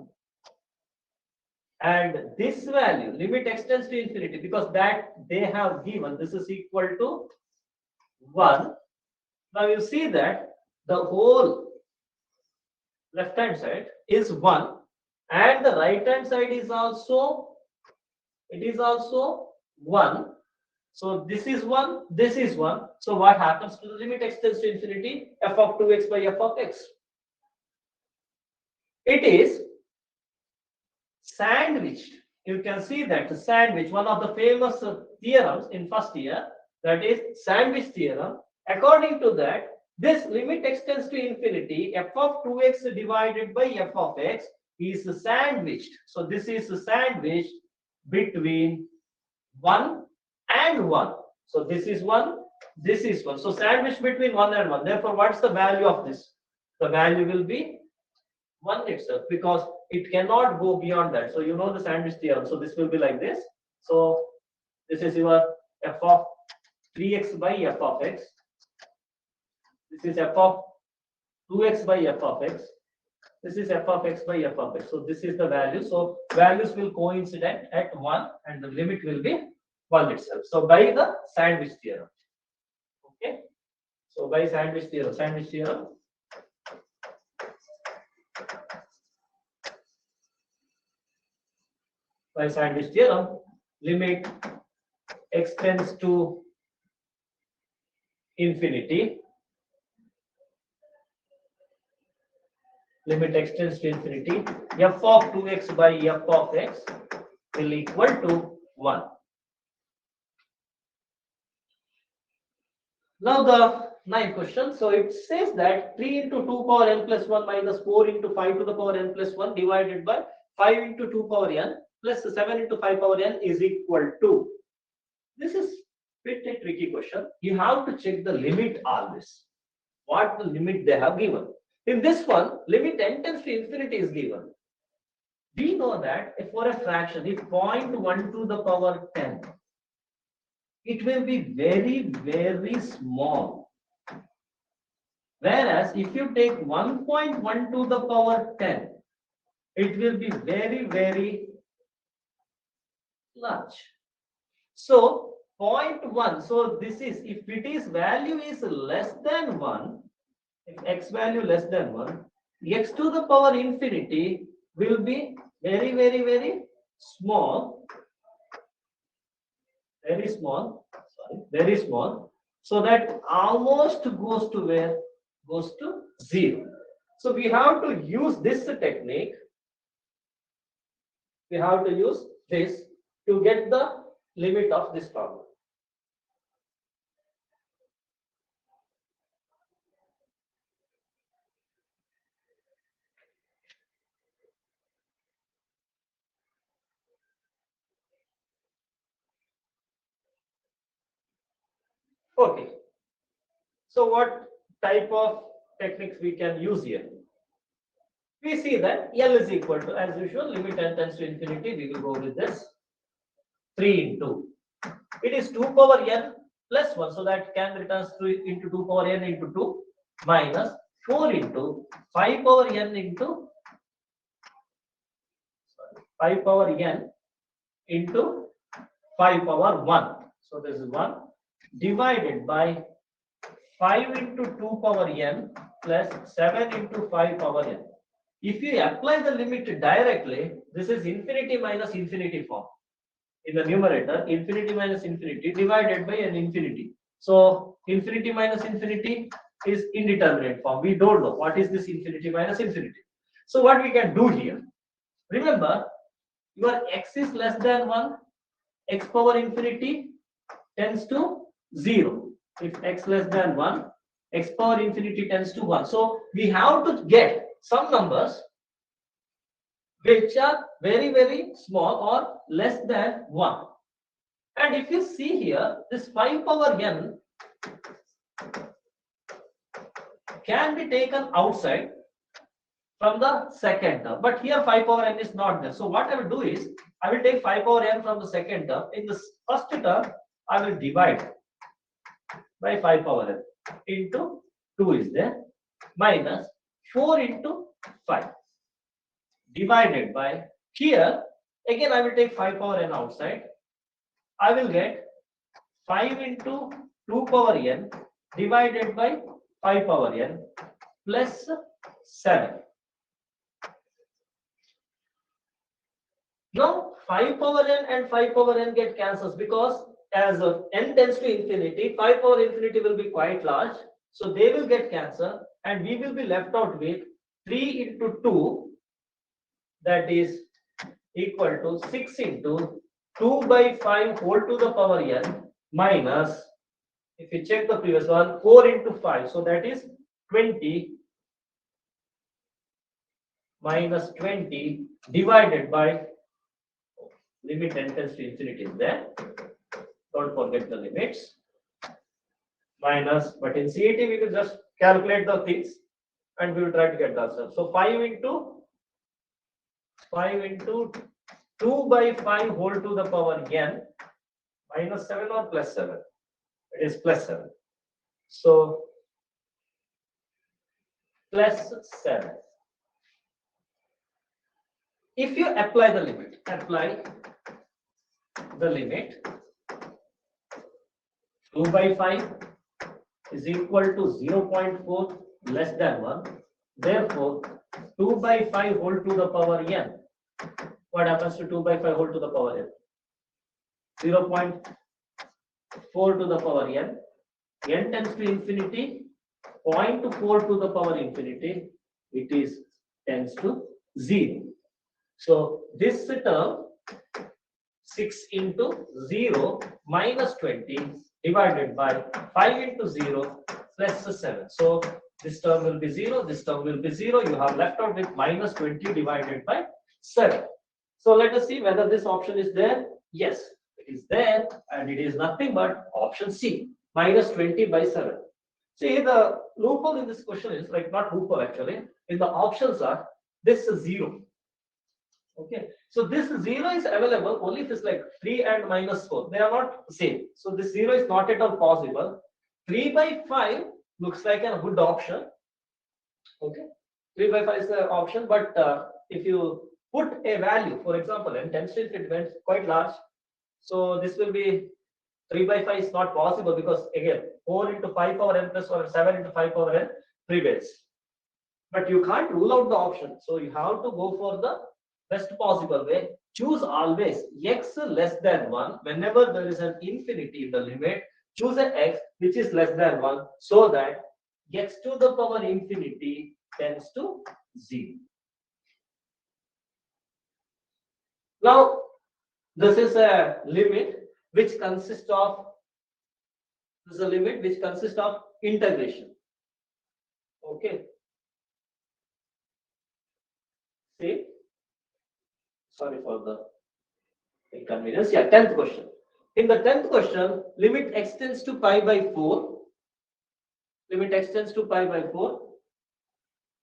and this value limit extends to infinity because that they have given this is equal to 1. Now you see that the whole left hand side is 1 and the right hand side is also 1. So this is 1, this is 1. So what happens to the limit extends to infinity? F of 2x by f of x. It is sandwiched. You can see that the sandwich, one of the famous theorems in first year, that is sandwich theorem. According to that, this limit extends to infinity, f of 2x divided by f of x is sandwiched. So this is sandwiched between 1 and 1. So this is 1, this is 1. So sandwiched between 1 and 1. Therefore, what's the value of this? The value will be 1 itself because it cannot go beyond that. So you know the sandwich theorem. So this will be like this. So this is your f of 3x by f of x. This is f of 2x by f of x. This is f of x by f of x. So this is the value. So values will coincident at 1 and the limit will be 1 itself. So by the sandwich theorem. Okay. So by sandwich theorem. By sandwich theorem, limit extends to infinity. Limit extends to infinity. F of 2x by f of x will equal to 1. Now the ninth question. So it says that 3 into 2 power n plus 1 minus 4 into 5 to the power n plus 1 divided by 5 into 2 power n plus 7 into 5 power n is equal to. This is bit a tricky question. You have to check the limit always. What the limit they have given. In this one, limit n tends to infinity is given. We know that if for a fraction, if 0.1 to the power 10, it will be very, very small. Whereas if you take 1.1 to the power 10, it will be very, very large. So 0.1. So this is, if it is value is less than 1, if x value less than 1, x to the power infinity will be very, very, very small. Very small. Sorry, very small. So that almost goes to where? Goes to 0. So we have to use this technique. We have to use this to get the limit of this problem. Okay. So what type of techniques we can use here? We see that L is equal to, as usual, limit n tends to infinity. We will go with this 3 into. It is 2 power n plus 1. So that can returns 3 into 2 power n into 2 minus 4 into 5 power n into 5 power n into 5 power 1. So this is 1 divided by 5 into 2 power n plus 7 into 5 power n. If you apply the limit directly, this is infinity minus infinity form. In the numerator, infinity minus infinity divided by an infinity. So infinity minus infinity is indeterminate form. We don't know what is this infinity minus infinity. So what we can do here, remember your x is less than 1, x power infinity tends to 0. If x less than 1, x power infinity tends to 1. So we have to get some numbers which are very, very small or less than 1. And if you see here, this 5 power n can be taken outside from the second term. But here 5 power n is not there. So what I will do is, I will take 5 power n from the second term. In the first term, I will divide by 5 power n into 2 is there, minus 4 into 5 divided by, here again I will take 5 power n outside. I will get 5 into 2 power n divided by 5 power n plus 7. Now 5 power n and 5 power n get cancels because as n tends to infinity, 5 power infinity will be quite large. So they will get cancelled and we will be left out with 3 into 2, that is equal to 6 into 2 by 5 whole to the power n minus, if you check the previous one, 4 into 5. So that is 20 minus 20 divided by, limit n tends to infinity is there. Don't forget the limits. Minus, but in CET we will just calculate the things and we will try to get the answer. So 5 into 2 by 5 whole to the power n minus 7 or plus 7. It is plus 7. So plus 7. If you apply the limit, 2 by 5 is equal to 0.4 less than 1. Therefore, 2 by 5 whole to the power n. What happens to 2 by 5 whole to the power n? 0.4 to the power n. N tends to infinity. 0.4 to the power infinity. It is tends to 0. So this term 6 into 0 minus 20 divided by 5 into 0 plus 7. So this term will be 0, this term will be 0. You have left out with minus 20 divided by 7. So let us see whether this option is there. Yes, it is there and it is nothing but option C, minus 20 by 7. See, the loophole in this question is like not loophole actually. In the options are this is 0. Okay, so this 0 is available only if it's like 3 and minus 4. They are not same. So this 0 is not at all possible. 3 by 5 looks like a good option. Okay, 3 by 5 is the option, but if you put a value, for example, and tends to it went quite large. So this will be 3 by 5 is not possible because again 4 into 5 power n plus or 7 into 5 power n prevails. But you can't rule out the option. So you have to go for the best possible way. Choose always x less than 1. Whenever there is an infinity in the limit, choose an x which is less than 1 so that x to the power infinity tends to 0. Now, this is a limit which consists of integration. Okay. See, sorry for the inconvenience. Yeah, 10th question. In the 10th question, limit x tends to pi by 4. Limit x tends to pi by 4.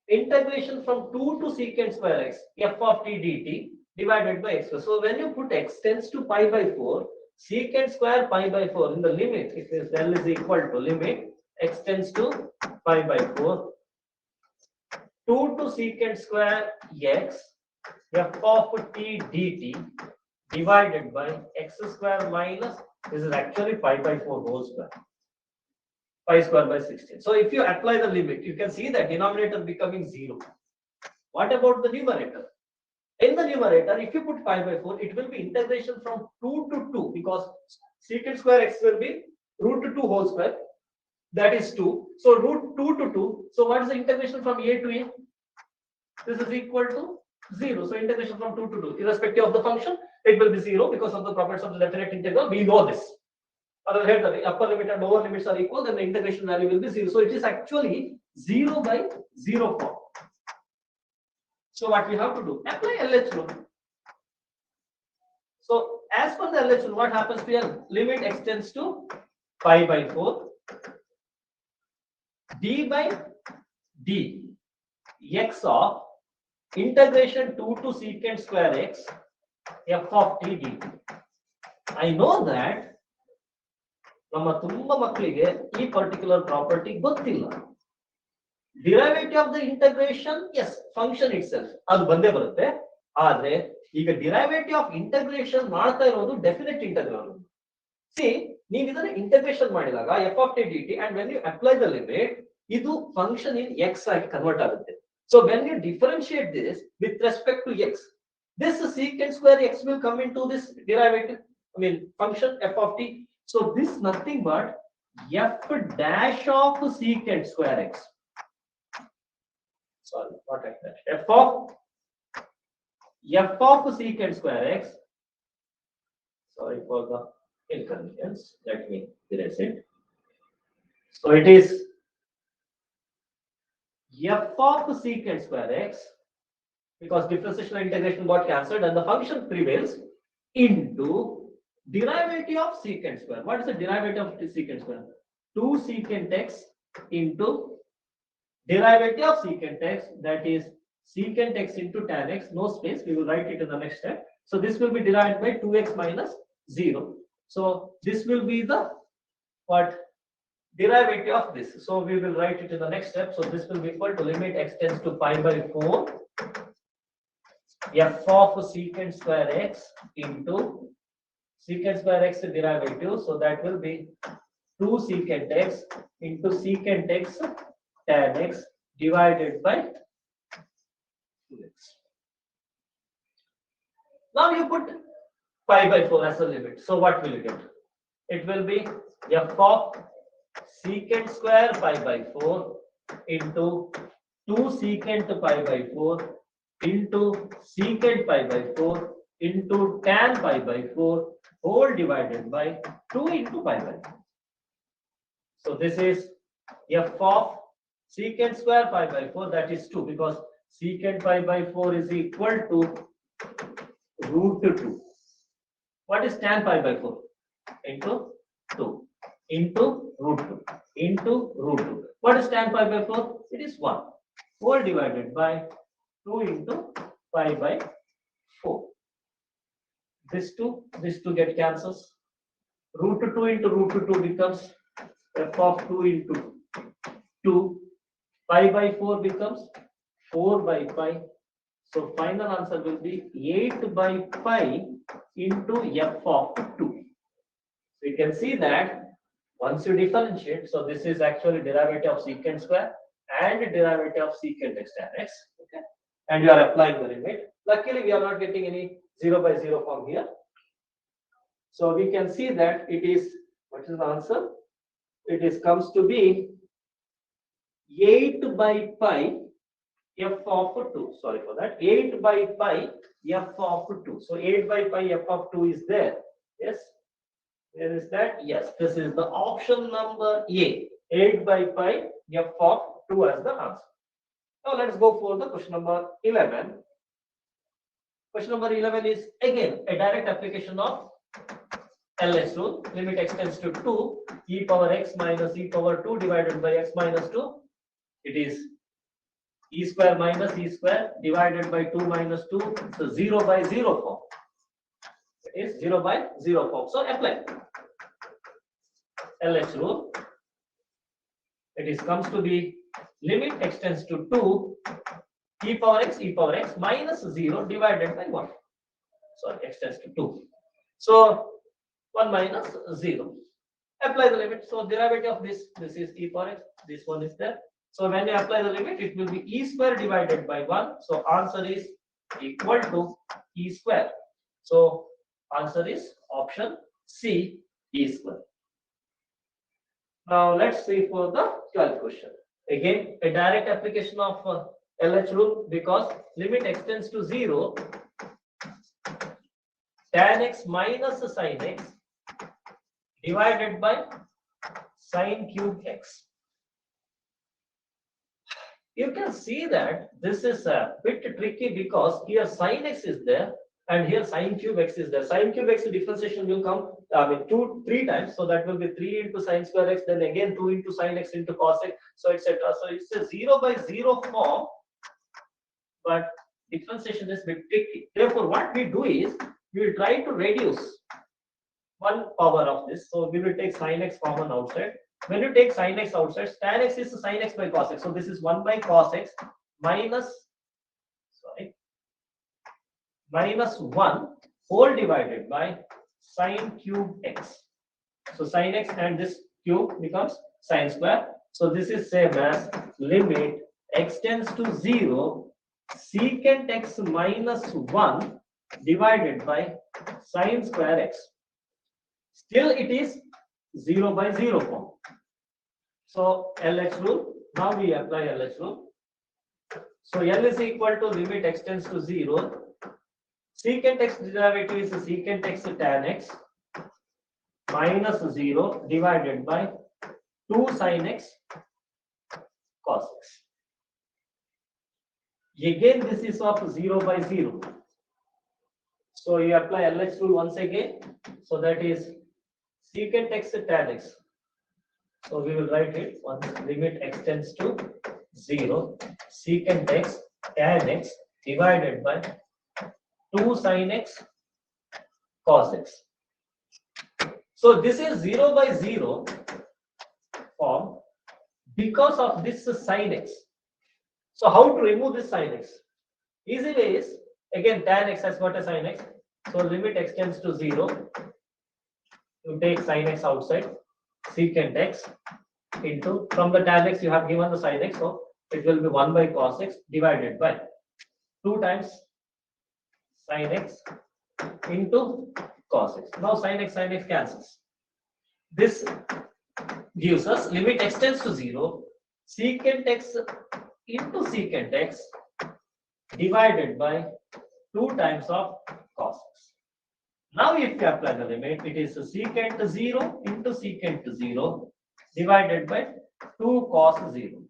Integration from 2 to secant square x, f of t dt divided by x square. So when you put x tends to pi by 4, secant square pi by 4 in the limit, if L is equal to limit x tends to pi by 4, 2 to secant square x, f of t dt divided by x square minus, this is actually 5 by 4 whole square. 5 square by 16. So if you apply the limit, you can see the denominator becoming 0. What about the numerator? In the numerator, if you put 5 by 4, it will be integration from 2 to 2 because secant square x will be root 2 whole square. That is 2. So root 2 to 2. So what is the integration from a to a? This is equal to 0. So integration from 2 to 2, irrespective of the function, it will be 0 because of the properties of the definite integral. We know this. Otherwise, the upper limit and lower limits are equal, then the integration value will be 0. So it is actually 0 by 0 form. So what we have to do? Apply LH rule. So as per the LH rule, what happens here? Limit extends to pi by 4, d by d, x of integration 2 to secant square x, f of t dt. I know that ನಮ್ಮ ತುಂಬಾ ಮಕ್ಕಳಿಗೆ ಈ particular property ಗೊತ್ತಿಲ್ಲ. Derivative of the integration, yes, function itself ಅದು ಬಂದೇ ಬರುತ್ತೆ. ಆದ್ರೆ ಈಗ ಡಿರೈವೇಟಿವ್ ಆಫ್ ಇಂಟಗ್ರೇಷನ್ ಮಾಡ್ತಾ ಇರೋದು ಡೆಫಿನೆಟ್ ಇಂಟಗ್ರಲ್. ಸಿ, ನೀವು ಇದನ್ನ ಇಂಟಗ್ರೇಷನ್ ಮಾಡಿದಾಗ F of T D T and when you apply the limit, ಇದು ಫಂಕ್ಷನ್ ಇನ್ ಎಕ್ಸ್ ಆಗಿ ಕನ್ವರ್ಟ್ ಆಗುತ್ತೆ. So when you differentiate this with respect to X, this secant square x will come into this derivative, I mean function f of t. So this nothing but f dash of secant square x. Sorry, what I said. F of secant square x. Sorry for the inconvenience. Let me erase it. So it is f of secant square x, because differentiation and integration got cancelled and the function prevails, into derivative of secant square. What is the derivative of secant square? 2 secant x into derivative of secant x, that is secant x into tan x, no space, we will write it in the next step. So this will be divided by 2x minus 0. So this will be the what? Derivative of this. So we will write it in the next step. So this will be equal to limit x tends to pi by 4 f of secant square x into secant square x derivative. So that will be 2 secant x into secant x tan x divided by 2x. Now you put pi by 4 as a limit. So what will you get? It will be f of secant square pi by 4 into 2 secant pi by 4 into secant pi by 4 into tan pi by 4 whole divided by 2 into pi by 4. So this is f of secant square pi by 4, that is 2, because secant pi by 4 is equal to root 2. What is tan pi by 4? Into 2 into root 2 into root 2. What is tan pi by 4? It is 1 whole divided by 2 into pi by 4. This 2 get cancels. Root 2 into root 2 becomes f of 2 into 2. Pi by 4 becomes 4 by pi. So final answer will be 8 by pi into f of 2. So you can see that once you differentiate, so this is actually derivative of secant square and derivative of secant x tan x. Okay, and you are applying the limit. Luckily, we are not getting any 0 by 0 form here. So we can see that it is, what is the answer? It is comes to be 8 by pi f of 2. Sorry for that. 8 by pi f of 2. So 8 by pi f of 2 is there. Yes. Where is that? Yes. This is the option number A. 8 by pi f of 2 as the answer. Now let's go for the question number 11. Question number 11 is again a direct application of LS rule. Limit x tends to 2 e power x minus e power 2 divided by x minus 2. It is e square minus e square divided by 2 minus 2. So 0 by 0 form. It is 0 by 0 form. So apply LS rule. It is comes to be limit x tends to 2 e power x minus 0 divided by 1. sorry, x tends to 2. So 1 minus 0. Apply the limit. So derivative of this is e power x. This one is there. So when you apply the limit, it will be e square divided by 1. So answer is equal to e square. So answer is option C, e square. Now let's see for the 12th question. Again, a direct application of LH rule, because limit extends to 0, tan x minus sin x divided by sin cube x. You can see that this is a bit tricky because here sin x is there and here sin cube x is there. Sin cube x differentiation will come, three times. So that will be 3 into sin square x, then again 2 into sin x into cos x, so etc. So it's a 0 by 0 form, but differentiation is a bit tricky. Therefore, what we do is we will try to reduce one power of this. So we will take sin x common outside. When you take sin x outside, tan x is sin x by cos x. So this is 1 by cos x minus 1 whole divided by sin cube x. So sin x and this cube becomes sin square. So this is same as limit x tends to 0 secant x minus 1 divided by sin square x. Still it is 0 by 0 form. So LH rule, now we apply LH rule. So L is equal to limit x tends to 0. Secant x derivative is secant x tan x minus 0 divided by 2 sin x cos x. Again, this is of 0 by 0. So you apply LH rule once again. So that is secant x tan x. So we will write it once limit x tends to 0 secant x tan x divided by 2 sin x cos x. So this is 0 by 0 form because of this sin x. So how to remove this sin x? Easy way is, again tan x has got a sin x. So limit x tends to 0. You take sin x outside, secant x into, from the tan x you have given the sin x, so it will be 1 by cos x divided by 2 times sin x into cos x. Now sin x cancels. This gives us limit x tends to 0 secant x into secant x divided by 2 times of cos x. Now if you apply the limit, it is secant 0 into secant 0 divided by 2 cos 0.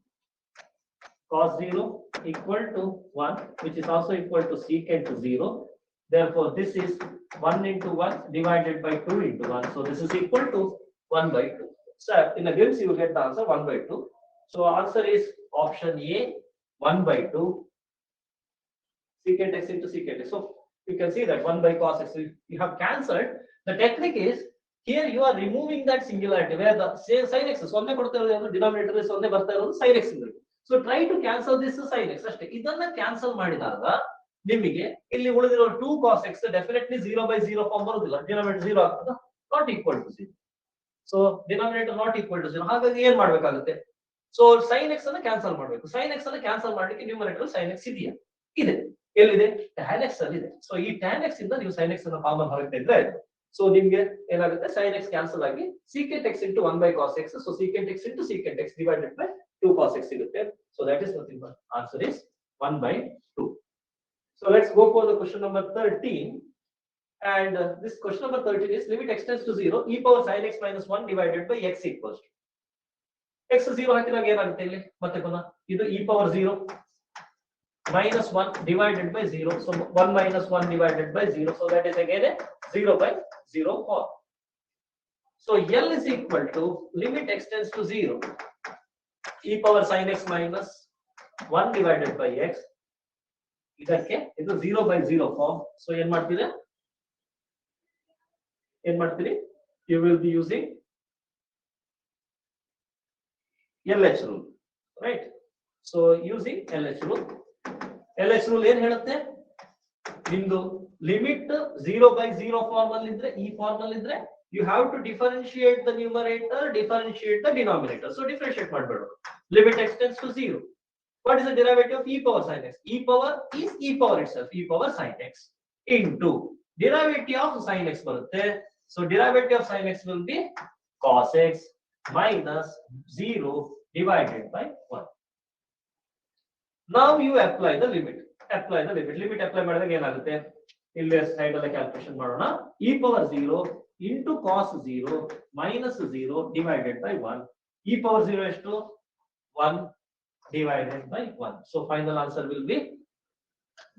Cos 0 equal to 1, which is also equal to secant 0. Therefore, this is 1 into 1 divided by 2 into 1. So this is equal to 1 by 2. So in a glimpse, you will get the answer 1 by 2. So answer is option A, 1 by 2 secant x into secant x. So you can see that 1 by cos x, you have cancelled. The technique is, here you are removing that singularity where the sin x is 1 denominator is 1 sin x. So try to cancel this sin x. Idanna cancel ಮಾಡಿದಾಗ ನಿಮಗೆ ಇಲ್ಲಿ ಉಳಿದಿರೋ 2 cos x definitely 0 by 0 form ಬರುವುದಿಲ್ಲ. Denominator 0 ಆಗ್ತದ, not equal to 0. So denominator not equal to 0. ಹಾಗಾಗಿ ಏನು ಮಾಡಬೇಕಾಗುತ್ತೆ? So sin x ಅನ್ನು ಕ್ಯಾನ್ಸಲ್ ಮಾಡಬೇಕು. sin x ಅನ್ನು ಕ್ಯಾನ್ಸಲ್ ಮಾಡಲಿಕ್ಕೆ ನ್ಯೂಮರೇಟರ್ sin x ಇದೆಯಾ? ಇದೆ. ಎಲ್ಲಿದೆ? tan x ಅಲ್ಲಿ ಇದೆ. So ಈ tan x ಇಂದ ನೀವು sin x ಅನ್ನು ಕಾಮನ್ ಹೊರಗೆ ತೆಗೆದ್ರೆ ಆಯ್ತು. So ನಿಮಗೆ ಏನಾಗುತ್ತೆ? sin x ಕ್ಯಾನ್ಸಲ್ ಆಗಿ secant x into 1 by cos x. So secant x into secant x divided by 2 cos x ಸಿಗುತ್ತೆ. So that is nothing but answer is 1 by 2. So let's go for the question number 13. And this question number 13 is limit x tends to 0 e power sin x minus 1 divided by x equals to x 0 ಹಾಕಿದಾಗ ಏನಾಗುತ್ತೆ ಇಲ್ಲಿ ಮತ್ತೆ ಪುನಃ ಇದು e power 0 minus 1 divided by 0. So 1 minus 1 divided by 0. So that is again a 0 by 0 form. So L is equal to limit x tends to 0 e power sin x minus 1 divided by x. ಇದಕ್ಕೆ ಇದು 0 by 0 form. So ಏನು ಮಾಡ್ತೀರಿ? You will be using LH rule, right? So using LH rule ಏನು ಹೇಳುತ್ತೆ? ನಿಮ್ದು limit 0 by 0 formal idre, e formal idre, you have to differentiate the numerator, differentiate the denominator. So differentiate madbedu. Limit x tends to 0. What is the derivative of e power sin x? E power is e power itself, e power sin x into derivative of sin x barutte. So derivative of sin x will be cos x minus 0 divided by 1. Now you apply the limit. Apply the limit. Limit apply ಮಾಡಿದಾಗ ಏನಾಗುತ್ತೆ? ಇಲ್ಲಿ side ಅಲ್ಲಿ calculation ಮಾಡೋಣ. e power 0 into cos 0 minus 0 divided by 1. e power 0 ಎಷ್ಟು? 1 divided by 1. So final answer will be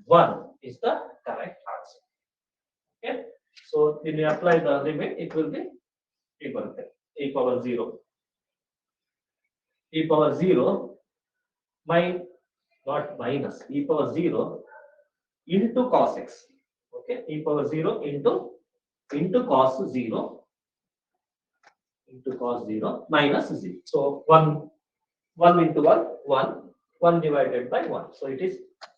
1 is the correct answer. Okay. So when you apply the limit, it will be e power 0. E power 0 not minus, e power 0 into cos x. Okay, e power 0 into cos 0 minus 0. So 1 into 1 divided by 1. So it is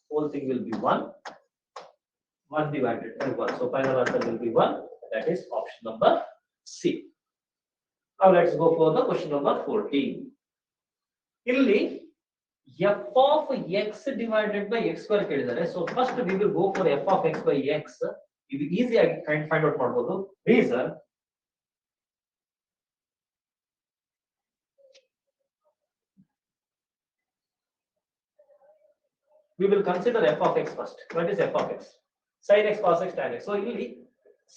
whole thing will be 1 divided by 1. So final answer will be 1. That is option number C. Now let's go for the question number 14. Illi f of x divided by x square ಕೇಳಿದ್ದಾರೆ. So first we will go for f of x by x. ಇದು easy ಆಗಿ find out ಮಾಡಬಹುದು. Reason we will consider f of x first. What is f of x? Sin x, cos x, tan x. So ಇಲ್ಲಿ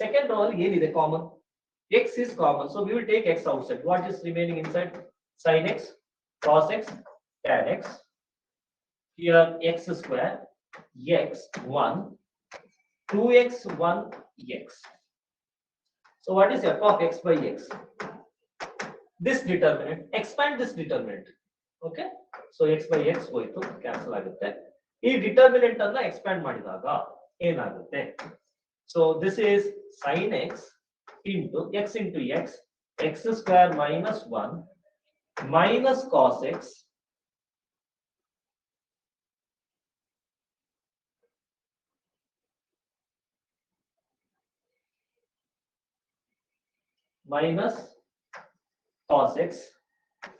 second row ಅಲ್ಲಿ ಏನಿದೆ common? X is common. So we will take x outside. What is remaining inside? Sin x, cos x, tan x. Here x square, x 1, 2x 1 x. So what is f of x by x? This determinant, expand this determinant. Okay, so x by x ಹೋಯಿತು, cancel ಆಗುತ್ತೆ. ಈ determinant ಅನ್ನ expand ಮಾಡಿದಾಗ ಏನಾಗುತ್ತೆ? So this is sin x into x square minus 1 minus cos x minus cos x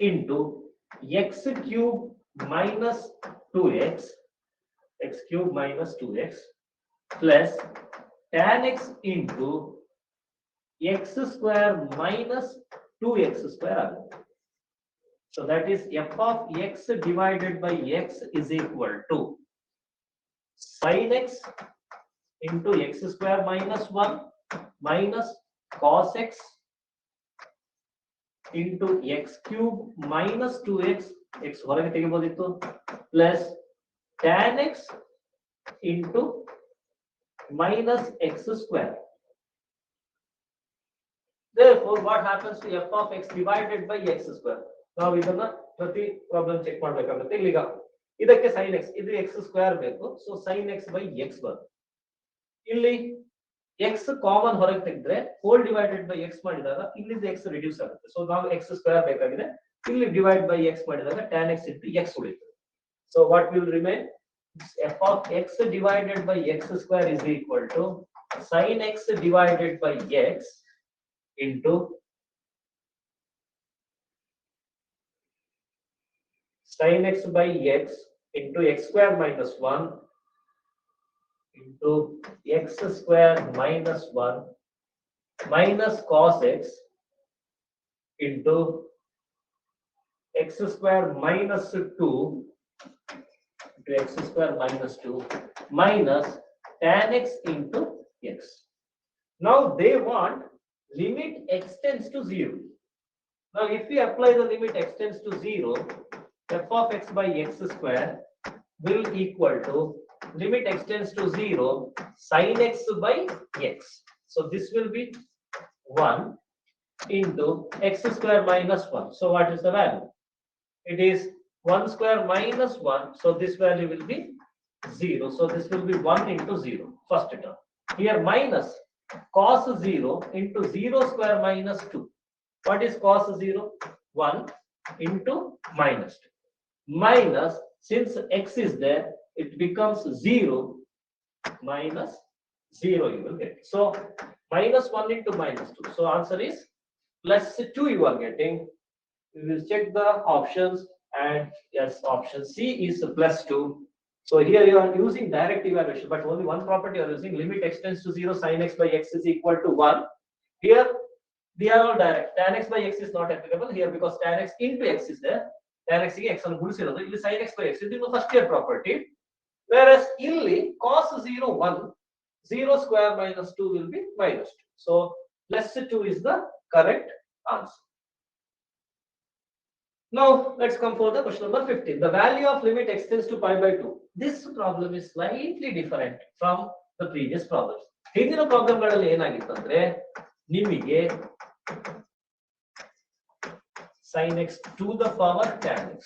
into x cube minus 2x, x cube minus 2x plus tan x into x square minus 2x square ಆಗುತ್ತೆ. So that is f of x divided by x is equal to sin x into x square minus 1 minus cos x into x cube minus 2x, x ಹೊರಗೆ ತೆಗಿಬೋದಿತ್ತು, plus tan x into minus x square. Therefore, what happens to f of x divided by x square? ನಾವು ಇದನ್ನ ಪ್ರತಿ problem check ಮಾಡಬೇಕಾಗುತ್ತೆ. ಇಲ್ಲಿಗ ಇದಕ್ಕೆ sin x, ಇದು x square ಬೇಕು. So sin x by x ಬರುತ್ತೆ. ಇಲ್ಲಿ x ಕಾಮನ್ ಹೊರಗೆ ತೆಗೆದ್ರೆ ಹೋಲ್ ಡಿವೈಡೆಡ್ ಬೈ x ಮಾಡಿದಾಗ ಇಲ್ಲಿಂದ x ರಿಡ್ಯೂಸ್ ಆಗುತ್ತೆ. ಸೊ ನಾವು x ಸ್ಕ್ವೇರ್ ಬೇಕಾಗಿದೆ. ಇಲ್ಲಿ ಡಿವೈಡ್ ಬೈ x ಮಾಡಿದಾಗ tan x into x ಉಳಿಯುತ್ತೆ. So what will remain? f of x divided by x square is equal to sin x divided by x into sin x by x into x square minus 1 into x square minus 1 minus cos x into x square minus 2 into x square minus 2 minus tan x into x. Now they want limit x tends to 0. Now if we apply the limit x tends to 0, f of x by x square will equal to limit x tends to 0 sin x by x. So this will be 1 into x square minus 1. So what is the value? It is 1 square minus 1. So this value will be 0. So this will be 1 into 0, first term. Here minus cos 0 into 0 square minus 2. What is cos 0? 1 into minus 2. Minus, since x is there, it becomes 0 minus 0 you will get. So minus 1 into minus 2. So answer is plus 2 you are getting. We will check the options, and yes, option C is plus 2. So here you are using direct evaluation, but only one property you are using. Limit x tends to 0, sin x by x is equal to 1. Here they are all direct. Tan x by x is not applicable here because tan x into x is there. Tan x ಗೆ x ಅನ್ನು ಗುಣಿಸಿರೋದು, ಇಲ್ಲಿ sin x by x ಇದು first year property. Whereas ಇಲ್ಲಿ cos 0 1, 0 square minus 2 will be minus 2. So plus 2 is the correct answer. Now let's come for the question number 15. The value of limit x tends to pi by 2. This problem is slightly different from the previous problems. ಹಿಂದಿನ ಪ್ರಾಬ್ಲಮ್ಗಳಲ್ಲಿ ಏನಾಗಿತ್ತು ಅಂದ್ರೆ ನಿಮಗೆ sin x to the power tan x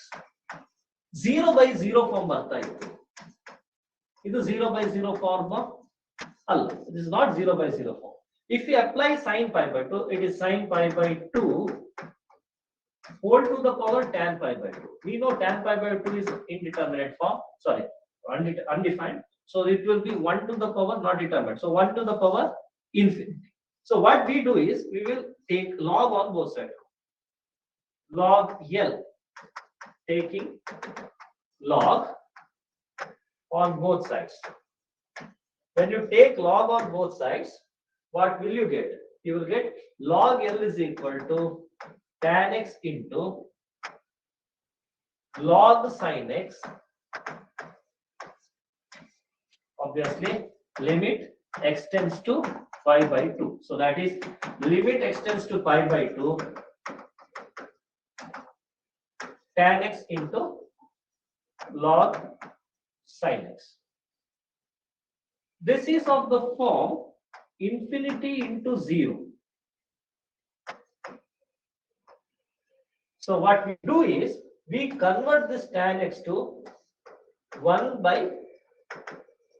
0 by 0 form ಬರ್ತಾ ಇತ್ತು. ಇದು 0 by 0 form ಅಲ್ಲ. It is not 0 by 0 form. If we apply sin pi by 2, it is sin pi by 2 whole to the power tan pi by 2. We know tan pi by 2 is indeterminate form, sorry, undefined. So it will be 1 to the power not determined. So 1 to the power infinity. So what we do is we will take log on both sides. Log L, taking log on both sides. When you take log on both sides, what will you get? You will get log L is equal to tan x into log sin x. Obviously, limit x tends to pi by 2. So that is limit x tends to pi by 2, tan x into log sin x. This is of the form infinity into 0. So what we do is we convert this tan x to 1 by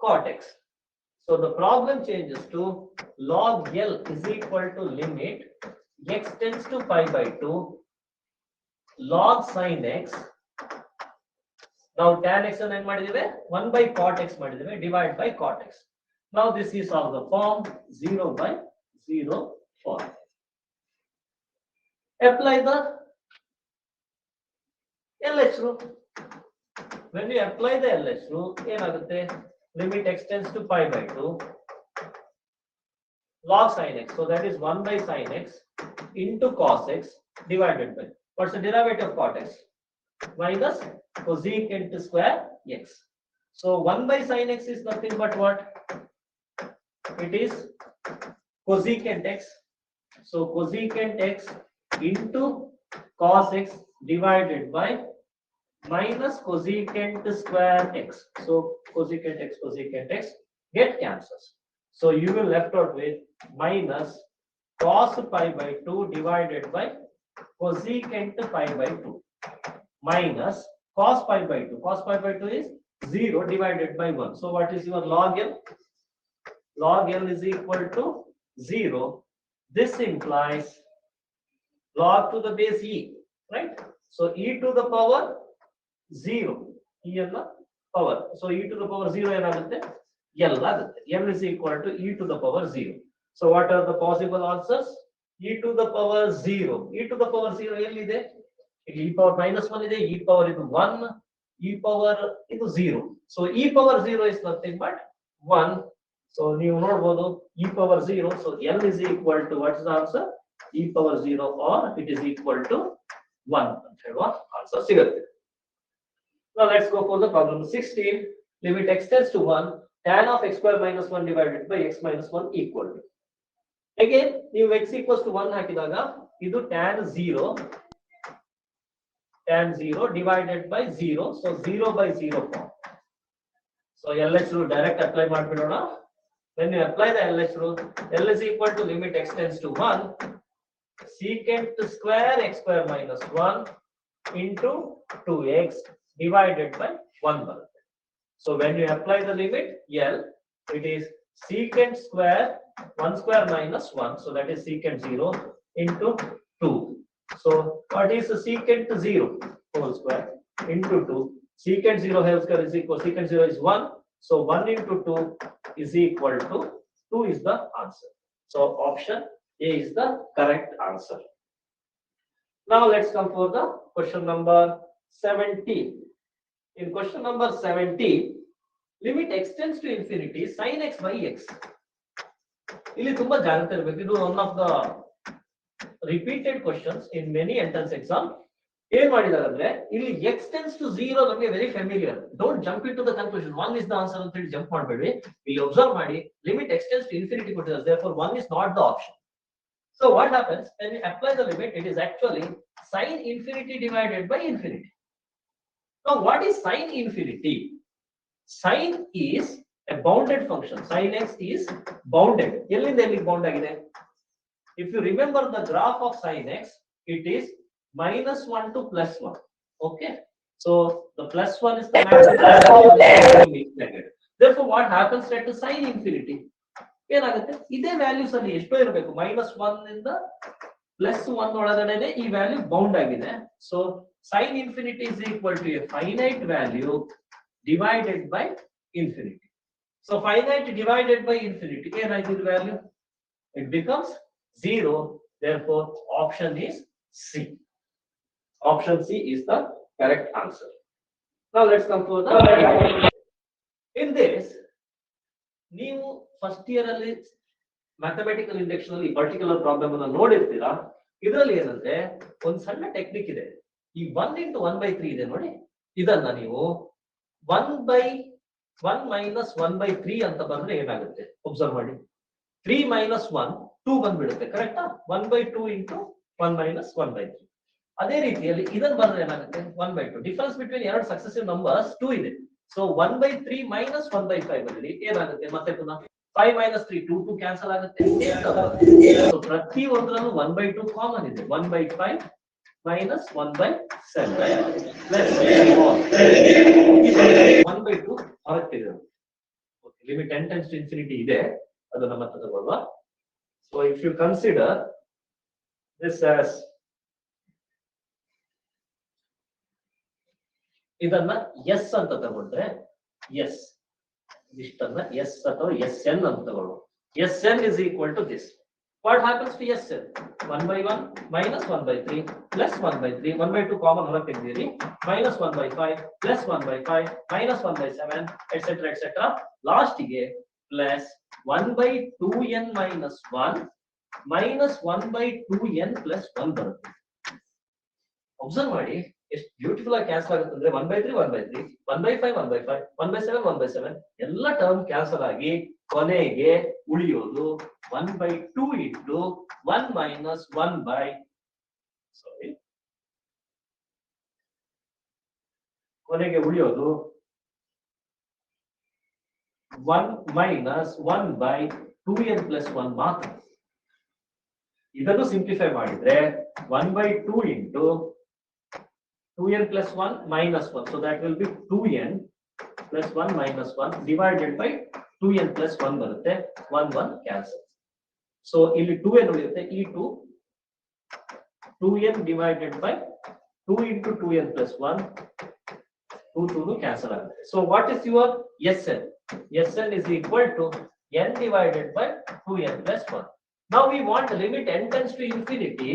cot x. So the problem changes to log L is equal to limit x tends to pi by 2 log sin x. Now tan x ಅನ್ನು ಏನು ಮಾಡಿದ್ದೇವೆ 1 by cot x ಮಾಡಿದ್ದೇವೆ, divide by cot x. Now this is of the form 0 by 0 form. Apply the LH rule. When we apply the LH rule, ಏನಾಗುತ್ತೆ limit x tends to pi by 2 log sin x. So that is 1 by sin x into cos x divided by, what's the derivative of cot x? Minus cosecant square x. So 1 by sin x is nothing but what? It is cosecant x. So cosecant x into cos x divided by minus cosecant square x. So cosecant x get cancels. So you will left out with minus cos pi by 2 divided by cosecant pi by 2 minus cos pi by 2. Cos pi by 2 is 0 divided by 1. So what is your log L? Log L is equal to 0. This implies log to the base e, right? So e to the power 0, e alla power. So e to the power 0 ಏನಾಗುತ್ತೆ L ಆಗುತ್ತೆ. L is equal to e to the power 0. So what are the possible answers? E to the power 0. E to the power 0 ಎಲ್ಲಿದೆ? ಇಲ್ಲಿ e power -1 ಇದೆ, e power ಇದು 1, e power ಇದು 0. So e power 0 is nothing but 1. So ನೀವು ನೋಡಬಹುದು e power 0. So L is equal to, what is the answer? E power 0 or it is equal to 1 ಅಂತ ಹೇಳುವ answer ಸಿಗುತ್ತೆ. Now let's go for the problem 16. Limit x tends to 1, tan of x square minus 1 divided by x minus 1 equal to. Again, ನೀವು x equals to 1 ಹಾಕಿದಾಗ ಇದು tan 0 divided by 0. So 0 by 0 form. So LH rule direct apply ಮಾಡ್ಬಿಡೋಣ. When you apply the LH rule, L is equal to limit x tends to 1, secant square x square minus 1 into 2x divided by 1 ಬರುತ್ತೆ. So when you apply the limit L, it is secant square 1 square minus 1. So that is secant 0 into 2. So what is the secant 0 whole square into 2? Secant 0 whole square is equal, secant 0 is 1. So 1 into 2 is equal to 2 is the answer. So option A is the correct answer. Now let's come for the question number 70. In question number 70, limit x tends to infinity sin x by x. ಇಲ್ಲಿ ತುಂಬಾ ಜಾಗ್ರತೆ ಇರಬೇಕು. ಇದು one of the repeated questions in many entrance exam. ಏನ್ ಮಾಡಿದಾರೆ ಅಂದ್ರೆ ಇಲ್ಲಿ x tends to 0 ನಮಗೆ very familiar. Don't jump into the conclusion 1 is the answer ಅಂತ ಹೇಳಿ ಜಂಪ್ ಮಾಡಬೇಡಿ. ಇಲ್ಲಿ ಅಬ್ಸರ್ವ್ ಮಾಡಿ limit x tends to infinity ಕೊಟ್ಟಿದ್ದಾರೆ. Therefore 1 is not the option. So what happens when you apply the limit? It is actually sin infinity divided by infinity. Now what is sin infinity? Sin is a bounded function. Sin x is bounded. ಎಲ್ಲಿಂದ ಎಲ್ಲಿಗೆ bound ಆಗಿದೆ? If you remember the graph of sin x, it is -1 to +1. Okay, so the +1 is the maximum. Therefore what happens at sin infinity? ಏನಾಗುತ್ತೆ? ಇದೇ values ಅಲ್ಲಿ ಎಷ್ಟೋ ಇರಬೇಕು. -1 ಇಂದ +1 ಒಳಗಡೆನೆ ಈ ವ್ಯಾಲ್ಯೂ ಬೌಂಡ್ ಆಗಿದೆ. So sin infinity is equal to a finite value divided by infinity. So finite divided by infinity, ಏನಾಯ್ತು ಇದು value? It becomes 0. Therefore option is C. Option C is the correct answer. Now let's come to the in this ನೀವು first year ಅಲ್ಲಿ mathematical induction ಅಲ್ಲಿ particular problem ಅನ್ನು ನೋಡಿರ್ತೀರಾ. ಇದರಲ್ಲಿ ಏನಂದ್ರೆ ಒಂದು ಸಣ್ಣ ಟೆಕ್ನಿಕ್ ಇದೆ. ಈ 1 into 1/3 ಇದೆ ನೋಡಿ, ಇದನ್ನ ನೀವು 1/1 minus 1/3 ಅಂತ ಬಂದ್ರೆ ಏನಾಗುತ್ತೆ ಒಬ್ಸರ್ವ್ ಮಾಡಿ. 3 minus 1 2 ಬಂದ್ಬಿಡುತ್ತೆ, ಕರೆಕ್ಟಾ? 1/2 into 1 minus 1/3. ಅದೇ ರೀತಿಯಲ್ಲಿ ಇದನ್ನ ಬಂದ್ರೆ ಏನಾಗುತ್ತೆ? 1/2. ಡಿಫರೆನ್ಸ್ ಬಿಟ್ವೀನ್ ಎರಡು ಸಕ್ಸೆಸಿವ್ ನಂಬರ್ಸ್ 2 ಇದೆ. ಸೊ 1/3 minus 1/5 ಅಲ್ಲಿ ಏನಾಗುತ್ತೆ? ಮತ್ತೆ ಪುನಃ 5 minus 3 2 ಕ್ಯಾನ್ಸಲ್ ಆಗುತ್ತೆ. ಸೊ ಪ್ರತಿ ಒಂದರಲ್ಲೂ 1/2 ಕಾಮನ್ ಇದೆ. 1/5 minus 1/7 plus 1/2 ಹೊರಗ್ತಿದೆ. ಲಿಮಿಟ್ 10 tends to infinity ಇದೆ, ಅದನ್ನ ಮತ್ತೆ ತಗೊಳ್ಳುವ. So if you consider this as ಇದನ್ನ ಎಸ್ ಅಂತ ತಗೊಂಡ್ರೆ ಎಸ್ ಇಷ್ಟನ್ನ ಎಸ್ ಅಥವಾ ಎಸ್ ಎನ್ ಅಂತ ತಗೊಳ್ಳುವ. S N is equal to this. What happens to S N? 1/1 minus 1/3 plus 1/3 1/2 common ಹೊರಗೆ ತೆಗೆದಿರಿ, minus 1/5 plus 1/5 minus 1/7 et cetera et cetera ಲಾಸ್ಟಿಗೆ plus 1/2n minus 1 minus 1/2n plus 1 ಬರುತ್ತೆ. ಅಬ್ಸರ್ವ್ ಮಾಡಿ ಎಷ್ಟು ಬ್ಯೂಟಿಫುಲ್ ಆಗಿ ಕ್ಯಾನ್ಸಲ್ ಆಗುತ್ತೆ ಅಂದ್ರೆ 1/3 1/3 1/5 1/5 1/7 1/7 ಎಲ್ಲ ಟರ್ಮ್ ಕ್ಯಾನ್ಸಲ್ ಆಗಿ ಕೊನೆಗೆ ಉಳಿಯೋದು 1/2 into 1 minus ಕೊನೆಗೆ ಉಳಿಯೋದು 1 minus 1/2n plus 1 ಮಾತ್ರ. ಇದನ್ನು ಸಿಂಪ್ಲಿಫೈ ಮಾಡಿದ್ರೆ 1/2 into 2n plus 1 minus 1. So that will be 2n plus 1 minus 1 divided by 2n plus 1 ಬರುತ್ತೆ. 1 cancel. So ಇಲ್ಲಿ 2n ಉಳಿಯುತ್ತೆ. ಈ 2n divided by 2 into 2n plus 1 2 cancel ಆಗುತ್ತೆ. So what is your SN? SN is equal to n divided by 2n plus 1. Now we want the limit n tends to infinity.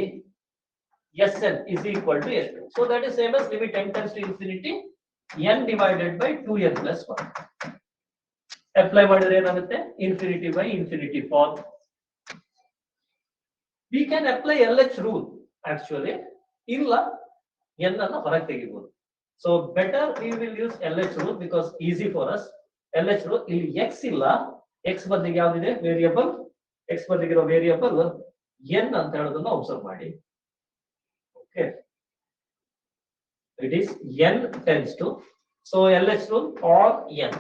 Sn is equal to S2. So that is same as limit n tends to infinity n divided by 2n plus 1. Apply ಮಾಡಿದ್ರೆ ಏನಾಗುತ್ತೆ? Infinity by infinity form. We can apply LH rule actually. ಇಲ್ಲ n ಅನ್ನು ಹೊರಗೆ ತೆಗಿಬಹುದು. So better we will use LH rule because easy for us. LH rule ಇಲ್ಲಿ x ಇಲ್ಲ, x ಬದಲಿಗೆ ಯಾವ್ದಿದೆ? Variable. x ಬದಲಿಗಿರೋ variable n ಅಂತ ಹೇಳೋದನ್ನ ಅಬ್ಸರ್ವ್ ಮಾಡಿ. Okay, it is n tends to, so LH rule or n.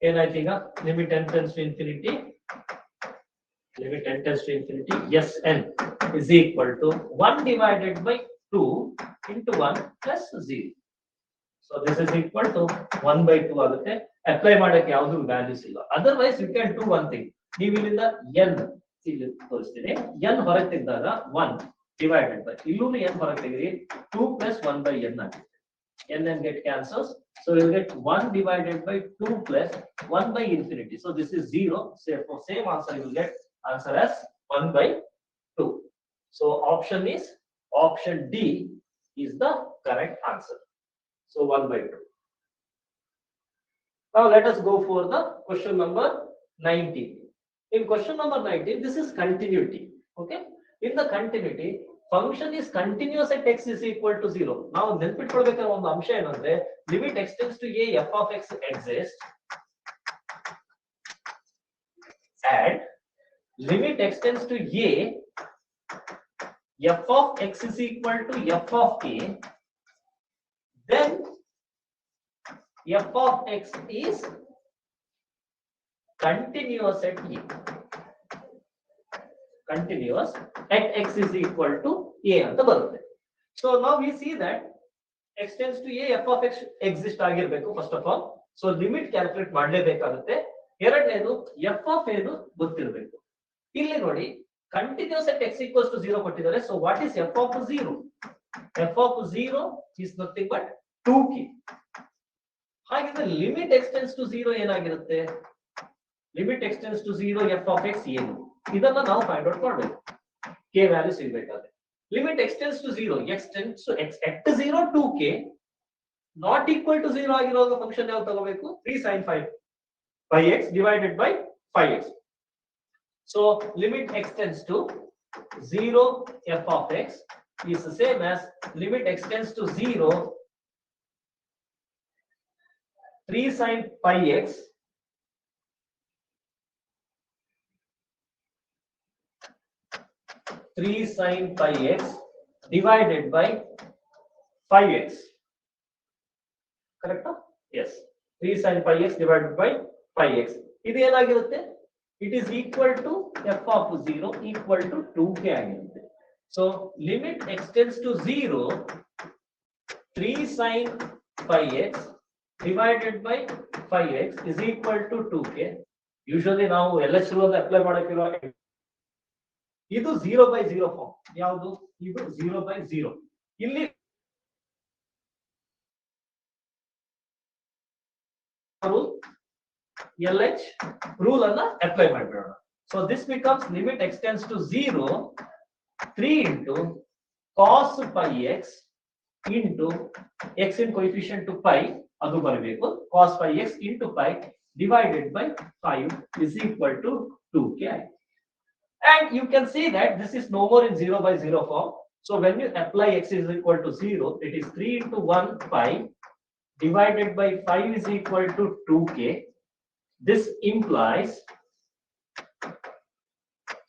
ಏನಾಯ್ತು ಈಗ? Limit n tends to infinity, limit n tends to infinity, Sn is equal to 1 divided by 2 into 1 plus 0. So this is equal to 1/2 ಆಗುತ್ತೆ. Apply ಮಾಡಕ್ಕೆ ಯಾವುದು values ಇಲ್ಲ. Otherwise you can do one thing. ನೀವು ಇಲ್ಲಿಂದ n ಇಲ್ಲಿ ತೋರಿಸ್ತೀನಿ. n ಹೊರಗೆ ತೆಗೆದಾಗ 1 divided by ಇಲ್ಲೂ n ಹೊರಗೆ ತೆಗೆರಿ 2 plus 1/n ಆಗುತ್ತೆ. N get cancels. So we'll get 1 divided by 2 plus 1 by infinity. So this is 0. So for same answer, you will get answer as 1 by 2. So option D is the correct answer. So 1 by 2. Now let us go for the question number 19. In question number 19, this is continuity. Okay. In the continuity, function is continuous at x is equal to 0. ನಾವು ನೆನಪಿಟ್ಕೊಳ್ಬೇಕಾದ ಒಂದು ಅಂಶ ಏನಂದ್ರೆ limit extends to a f of x exists and limit extends to a f of x is equal to f of a, then f of x is continuous at a. Continuous at x is equal to a ಅಂತ ಬರುತ್ತೆ. So now we see that x tends to a, f of x exist ಆಗಿರಬೇಕು first of all. So limit calculate ಮಾಡಲೇಬೇಕಾಗುತ್ತೆ. ಎರಡನೇದು f of ಏನು ಗೊತ್ತಿರಬೇಕು. ಇಲ್ಲಿ ನೋಡಿ continuous at x equals to 0 ಕೊಟ್ಟಿದ್ದಾರೆ. So what is f of 0? f of 0 is nothing but 2k. ಹಾಗಿದ್ರೆ limit extends to 0 ಏನಾಗಿರುತ್ತೆ? limit extends to 0 f of x ಏನು? ಇದನ್ನ ನಾವು ಫೈಂಡ್ ಔಟ್ ಮಾಡಬೇಕು. k ವ್ಯಾಲ್ಯೂ ಸಿಗಬೇಕಾದ್ರೆ limit extends to 0 x tends to x at 0 2k not equal to 0 ಆಗಿರೋ function ಯಾವುದು ತಗೋಬೇಕು 3 sin 5x divided by 5x. So limit extends to 0 f of x is the same as limit extends to 0 3 sin 5x divided by 5x. Correct? Yes. 3 sin 5x divided by 5x. ಇದು ಏನಾಗಿರುತ್ತೆ? It is equal to f of 0 equal to 2k ಆಗಿರುತ್ತೆ. So limit extends to 0 3 sin 5x divided by 5x is equal to 2k. Usually ನಾವು LH rule apply ಮಾಡಕ್ಕಿರೋ ಇದು 0 by 0 form. ಯಾವುದು? ಇದು 0 by 0. ಇಲ್ಲಿ LH rule ಅನ್ನ apply ಮಾಡಿಬಿಡೋಣ. So this becomes limit extends to 0 3 into cos pi x into x in coefficient to pi ಅದು ಬರಬೇಕು cos pi x into pi divided by 5 is equal to 2k. And you can see that this is no more in 0 by 0 form. So when you apply x is equal to 0, it is 3 into 1 pi divided by 5 is equal to 2k. This implies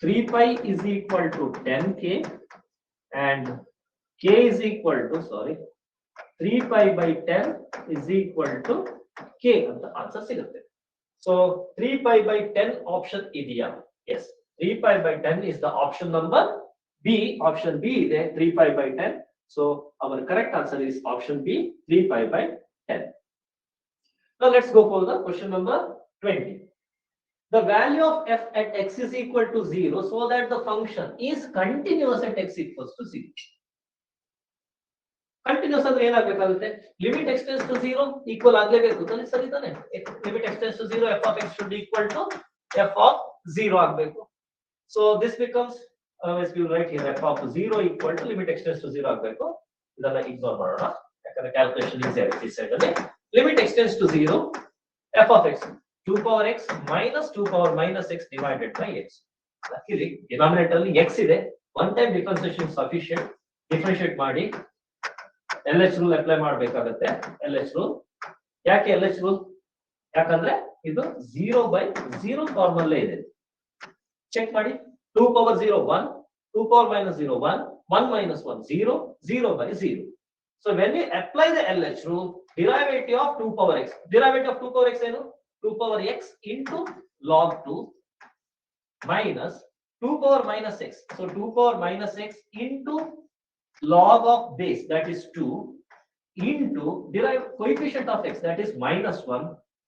3 pi is equal to 10k and k is equal to 3 pi by 10 is equal to k ಅಂತ answer ಸಿಗುತ್ತೆ. So 3 pi by 10 option ಇದೆಯಾ? Yes. 3 pi by 10 is the option number B. Option B is 3 pi by 10. So our correct answer is option B, 3 pi by 10. Now let's go for the question number 20. The value of f at x is equal to 0 so that the function is continuous at x equals to 0. Continuous ಅಂದ್ರೆ ಏನಾಗಬೇಕಾಗುತ್ತೆ? Limit extends to 0 equal ಆಗಲೇಬೇಕು ತಾನೆ, ಸರಿ ತಾನೆ? Limit extends to 0 f of x should equal to f of 0 ಆಗಬೇಕು. So this becomes as we write here f of 0 equal to limit extends to 0 ಆಗಬೇಕು. ಇದನ್ನ ignore ಮಾಡೋಣ ಯಾಕಂದ್ರೆ ಕ್ಯಾಲ್ಕುಲೇಷನ್ ಈಸಿ ಆಗುತ್ತೆ ಈ ಸೈಡ್ ಅಲ್ಲಿ. Limit extends to 0 f of x 2 power x minus 2 power minus x divided by x. Luckily denominator ಅಲ್ಲಿ x ಇದೆ. One time differentiation sufficient. Differentiate ಮಾಡಿ LH rule ಅಪ್ಲೈ ಮಾಡಬೇಕಾಗುತ್ತೆ. LH rule ಯಾಕೆ LH rule? ಯಾಕಂದ್ರೆ ಇದು 0 by 0 form ಅಲ್ಲೇ ಇದೆ. Check ಮಾಡಿ 2 power 0 1, 2 power minus 0 1, 1 minus 1 0, 0 by 0. So when we apply the LH rule, derivative of 2 power x, derivative of 2 power x ಏನು? 2 power x into log 2 minus 2 power minus x. So 2 power minus x into log of base that is 2 into derive coefficient of x that is minus 1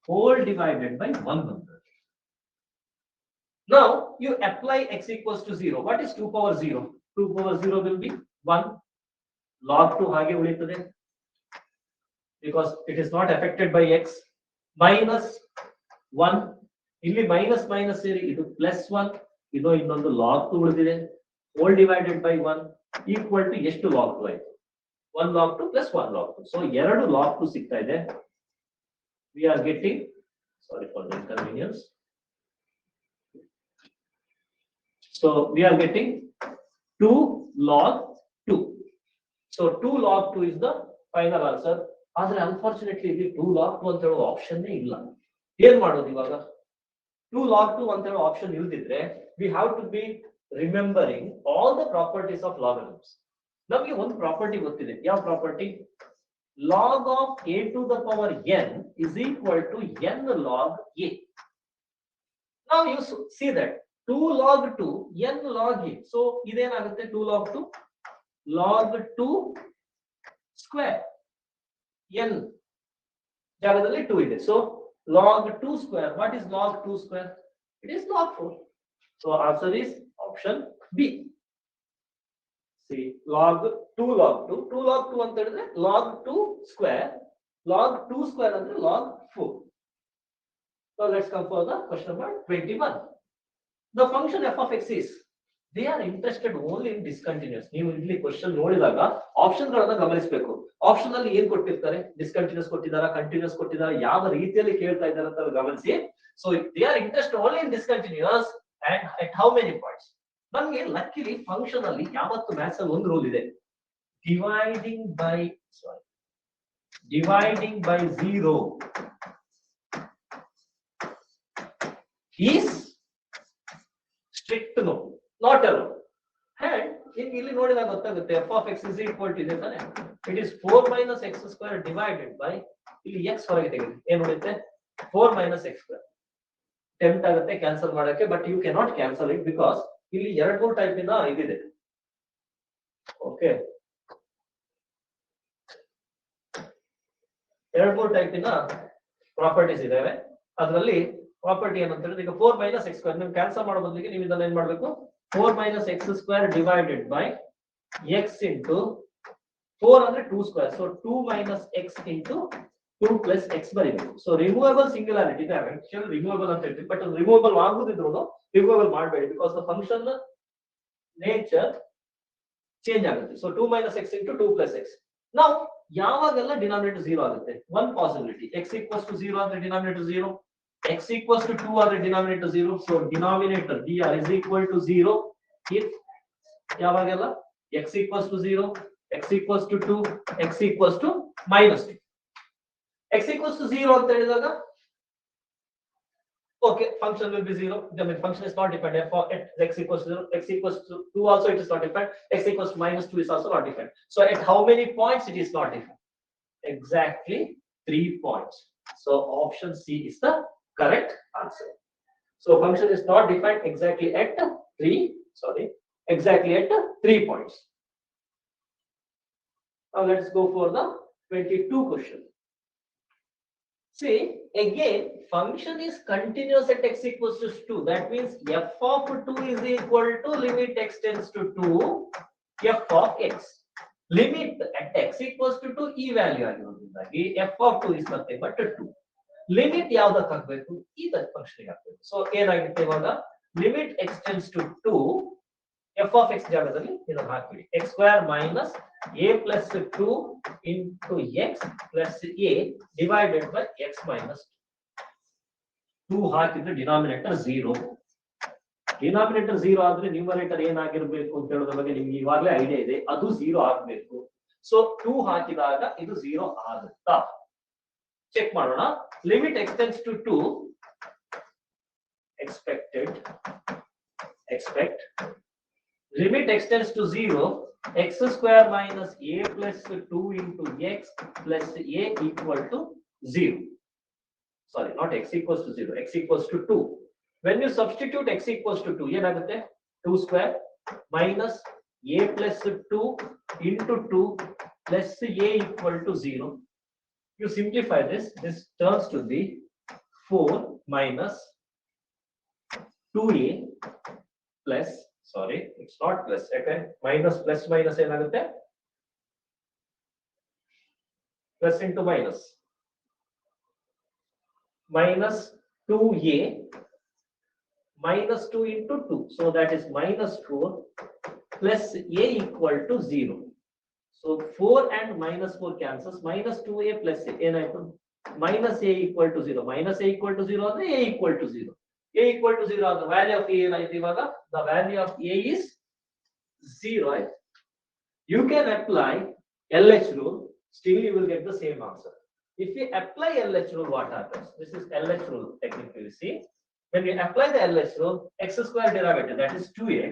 whole divided by 100. Now you apply x equals to 0. What is 2 power 0? 2 power 0 will be 1. Log 2 ಹಾಗೆ ಉಳಿಯುತ್ತದೆ. because it is not affected by x, minus 1, ಇಲ್ಲಿ minus minus ಸೇರಿ ಇದು plus 1, ಇದು ಇನ್ನೊಂದು log 2 ಉಳಿದಿದೆ, whole divided by 1 equal to ಎಷ್ಟು log 2 ಆಯ್ತು, 1 log 2 plus 1 log 2. So ಎರಡು log 2 ಸಿಗ್ತಾ ಇದೆ. We are getting, sorry for the inconvenience. So we are getting 2 log 2. So 2 log 2 is the final answer. ಆದರೆ unfortunately ಇಲ್ಲಿ 2 log 2 ಅಂತ ಹೇಳೋ option ಇಲ್ಲ. ಏನ್ ಮಾಡೋದು ಇವಾಗ? 2 log 2 ಅಂತ ಹೇಳೋ ಆಪ್ಷನ್ ಇಲ್ದಿದ್ರೆ we have to be remembering all the properties of logarithms. ನಮಗೆ ಒಂದು ಪ್ರಾಪರ್ಟಿ ಗೊತ್ತಿದೆ. ಯಾವ property? log of a to the power n is equal to n log a. Now you see that 2 log 2 n log a. So ಇದೇನಾಗುತ್ತೆ? 2 log 2 log 2 square n ಜಾಗದಲ್ಲಿ 2 ಇದೆ. So log 2 square. What is log 2 square? It is log 4. So answer is option B. See, log 2 log 2 2 log 2 ಅಂತ ಹೇಳಿದ್ರೆ log 2 square, log 2 square ಅಂದ್ರೆ log 4. So let's come for the question number 21. The function f of x is, they are interested only in discontinuous. ನೀವು ಇಲ್ಲಿ question ನೋಡಿದಾಗ option ಗಳನ್ನ ಗಮನಿಸಬೇಕು. Option ಅಲ್ಲಿ ಏನ್ ಕೊಟ್ಟಿರ್ತಾರೆ? ಡಿಸ್ಕಂಟಿನ್ಯೂಸ್ ಕೊಟ್ಟಿದ್ದಾರೆ, ಕಂಟಿನ್ಯೂಸ್ ಕೊಟ್ಟಿದ್ದಾರೆ, ಯಾವ ರೀತಿಯಲ್ಲಿ ಕೇಳ್ತಾ ಇದ್ದಾರೆ ಅಂತ ಗಮನಿಸಿ. So they are interested only in discontinuous and at how many points? ನಮಗೆ ಲಕ್ಕಿಲಿ ಫಂಕ್ಷನ್ ಅಲ್ಲಿ ಯಾವತ್ತು ಮ್ಯಾಥ್ಸ್ ಅಲ್ಲಿ ಒಂದು ರೂಲ್ ಇದೆ, dividing by 0 is strict no, not allowed. And ಇಲ್ಲಿ ನೋಡಿದಾಗ ಗೊತ್ತಾಗುತ್ತೆ f of x is equal to ಇದೆ ತಾನೆ, it is 4 minus x square divided by, ಇಲ್ಲಿ x ಹೊರಗೆ ತೆಗೆದು ಏನು ಉಳಿಯುತ್ತೆ? 4 minus x square. ಟೆಂಪ್ಟ್ ಆಗುತ್ತೆ ಕ್ಯಾನ್ಸಲ್ ಮಾಡಕ್ಕೆ, but you cannot cancel it because ಇಲ್ಲಿ 2-3 ಟೈಪ್ ಇಂದ ಇದಿದೆ. ಓಕೆ, 2-3 ಟೈಪ್ ಇಂದ ಪ್ರಾಪರ್ಟೀಸ್ ಇದಾವೆ. ಅದರಲ್ಲಿ ಪ್ರಾಪರ್ಟಿ ಏನಂತ ಹೇಳಿದ್ರೆ, ಈಗ 4 minus x square ನೀವು ಕ್ಯಾನ್ಸಲ್ ಮಾಡೋ ಬದಲಿಗೆ ನೀವು ಇದನ್ನ ಏನ್ ಮಾಡಬೇಕು? 4 minus x square divided by x into 4 ಅಂದ್ರೆ 2 square, so 2 minus x into 2 plus x ಬರೀಬೇಕು. ಸೊ ರಿಮೂವಬಲ್ ಸಿಂಗುಲಾರಿಟಿ ಇದೆ, ಆಕ್ಚುಲಿ ರಿಮೂವಬಲ್ ಅಂತ ಹೇಳ್ತೀವಿ, ಬಟ್ ರಿಮೂವಬಲ್ ಆಗುದಿದ್ರು ರಿಮೂವಬಲ್ ಮಾಡಬೇಡಿ because the function nature change ಆಗುತ್ತೆ. So 2 minus x into 2 plus x. ನಾವು ಯಾವಾಗೆಲ್ಲ denominator 0 ಆಗುತ್ತೆ? One possibility, x equals to 0 ಅಂದ್ರೆ ಡಿನಾಮಿನೇಟರ್ 0, x equals to 2 ಆದ್ರೆ denominator 0. So denominator dr is equal to 0 if ಯಾವಾಗೆಲ್ಲ x equals to 0, x equals to 2, x equals to minus 2. x equals to 0 ಅಂತ ಹೇಳಿದಾಗ okay, function will be 0. The function is not defined. For x equals to 0, x equals to 2 also it is not defined. X equals to minus 2 is also not defined. So at how many points it is not defined? Exactly 3 points. So option C is the correct answer. So function is not defined exactly at 3 points. Now let's go for the 22 question. See, again, function is continuous at x equals to 2. That means f of 2 is equal to limit x tends to 2, f of x. Limit at x equals to 2 ಈ value ಆಗಿರೋದ್ರಿಂದಾಗಿ f of 2 is nothing but 2. Limit ಯಾವ್ದಕ್ಕೆ ಹಾಕ್ಬೇಕು? ಈ function ಹಾಕ್ಬೇಕು. So ಏನಾಗುತ್ತೆ ಇವಾಗ? Limit x tends to 2, f of x ಜಾಗದಲ್ಲಿ ಇದನ್ನ ಹಾಕ್ಬಿಡಿ, x square minus a plus 2 into x plus a divided by x minus 2 ಹಾಕಿದ್ರೆ ಡಿನಾಮಿನೇಟರ್ 0. ಡಿನಾಮಿನೇಟರ್ 0 ಆದ್ರೆ ನ್ಯೂಮರೇಟರ್ ಏನಾಗಿರ್ಬೇಕು ಅಂತ ಹೇಳೋದ್ರ ಬಗ್ಗೆ ನಿಮ್ಗೆ ಇವಾಗಲೇ ಐಡಿಯಾ ಇದೆ, ಅದು 0 ಆಗ್ಬೇಕು. ಸೊ 2 ಹಾಕಿದಾಗ ಇದು 0 ಆಗುತ್ತಾ? ಚೆಕ್ ಮಾಡೋಣ. Limit x tends to 2, expect limit x tends to 0, x square minus a plus 2 into x plus a equal to 0. Sorry, not x equals to 0, x equals to 2. When you substitute x equals to 2, ಏನಾಗುತ್ತೆ? 2 square minus a plus 2 into 2 plus a equal to 0. You simplify this turns to be 4 minus 2a plus, sorry, it's not plus, okay, minus plus minus ಏನಾಗುತ್ತೆ? plus into minus 2a minus 2 into 2, so that is minus 4 plus a equal to 0. So 4 and minus 4 cancels, minus 2a plus a ಏನಾಯ್ತು minus a equal to 0, minus a equal to 0 ಅಂದ್ರೆ a equal to 0, a equal to 0 the value of a ಏನಾಯ್ತು ಇವಾಗ the value of a is 0, right? You can apply LH rule, still you will get the same answer. If you apply LH rule, what happens? This is LH rule technically, see. When you apply the LH rule, x square derivative, that is 2x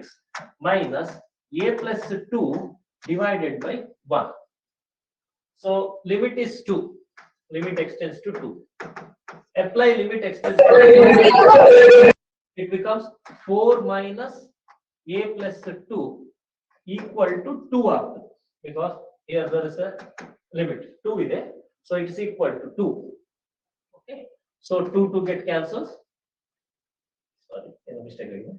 minus a plus 2 divided by 1. So limit is 2. Limit extends to 2. Apply limit extends to 2. It becomes 4 minus a plus 2 equal to 2 after, because here there is a limit 2 is there, so it is equal to 2. Okay, so 2 get cancels. Sorry, mistake again.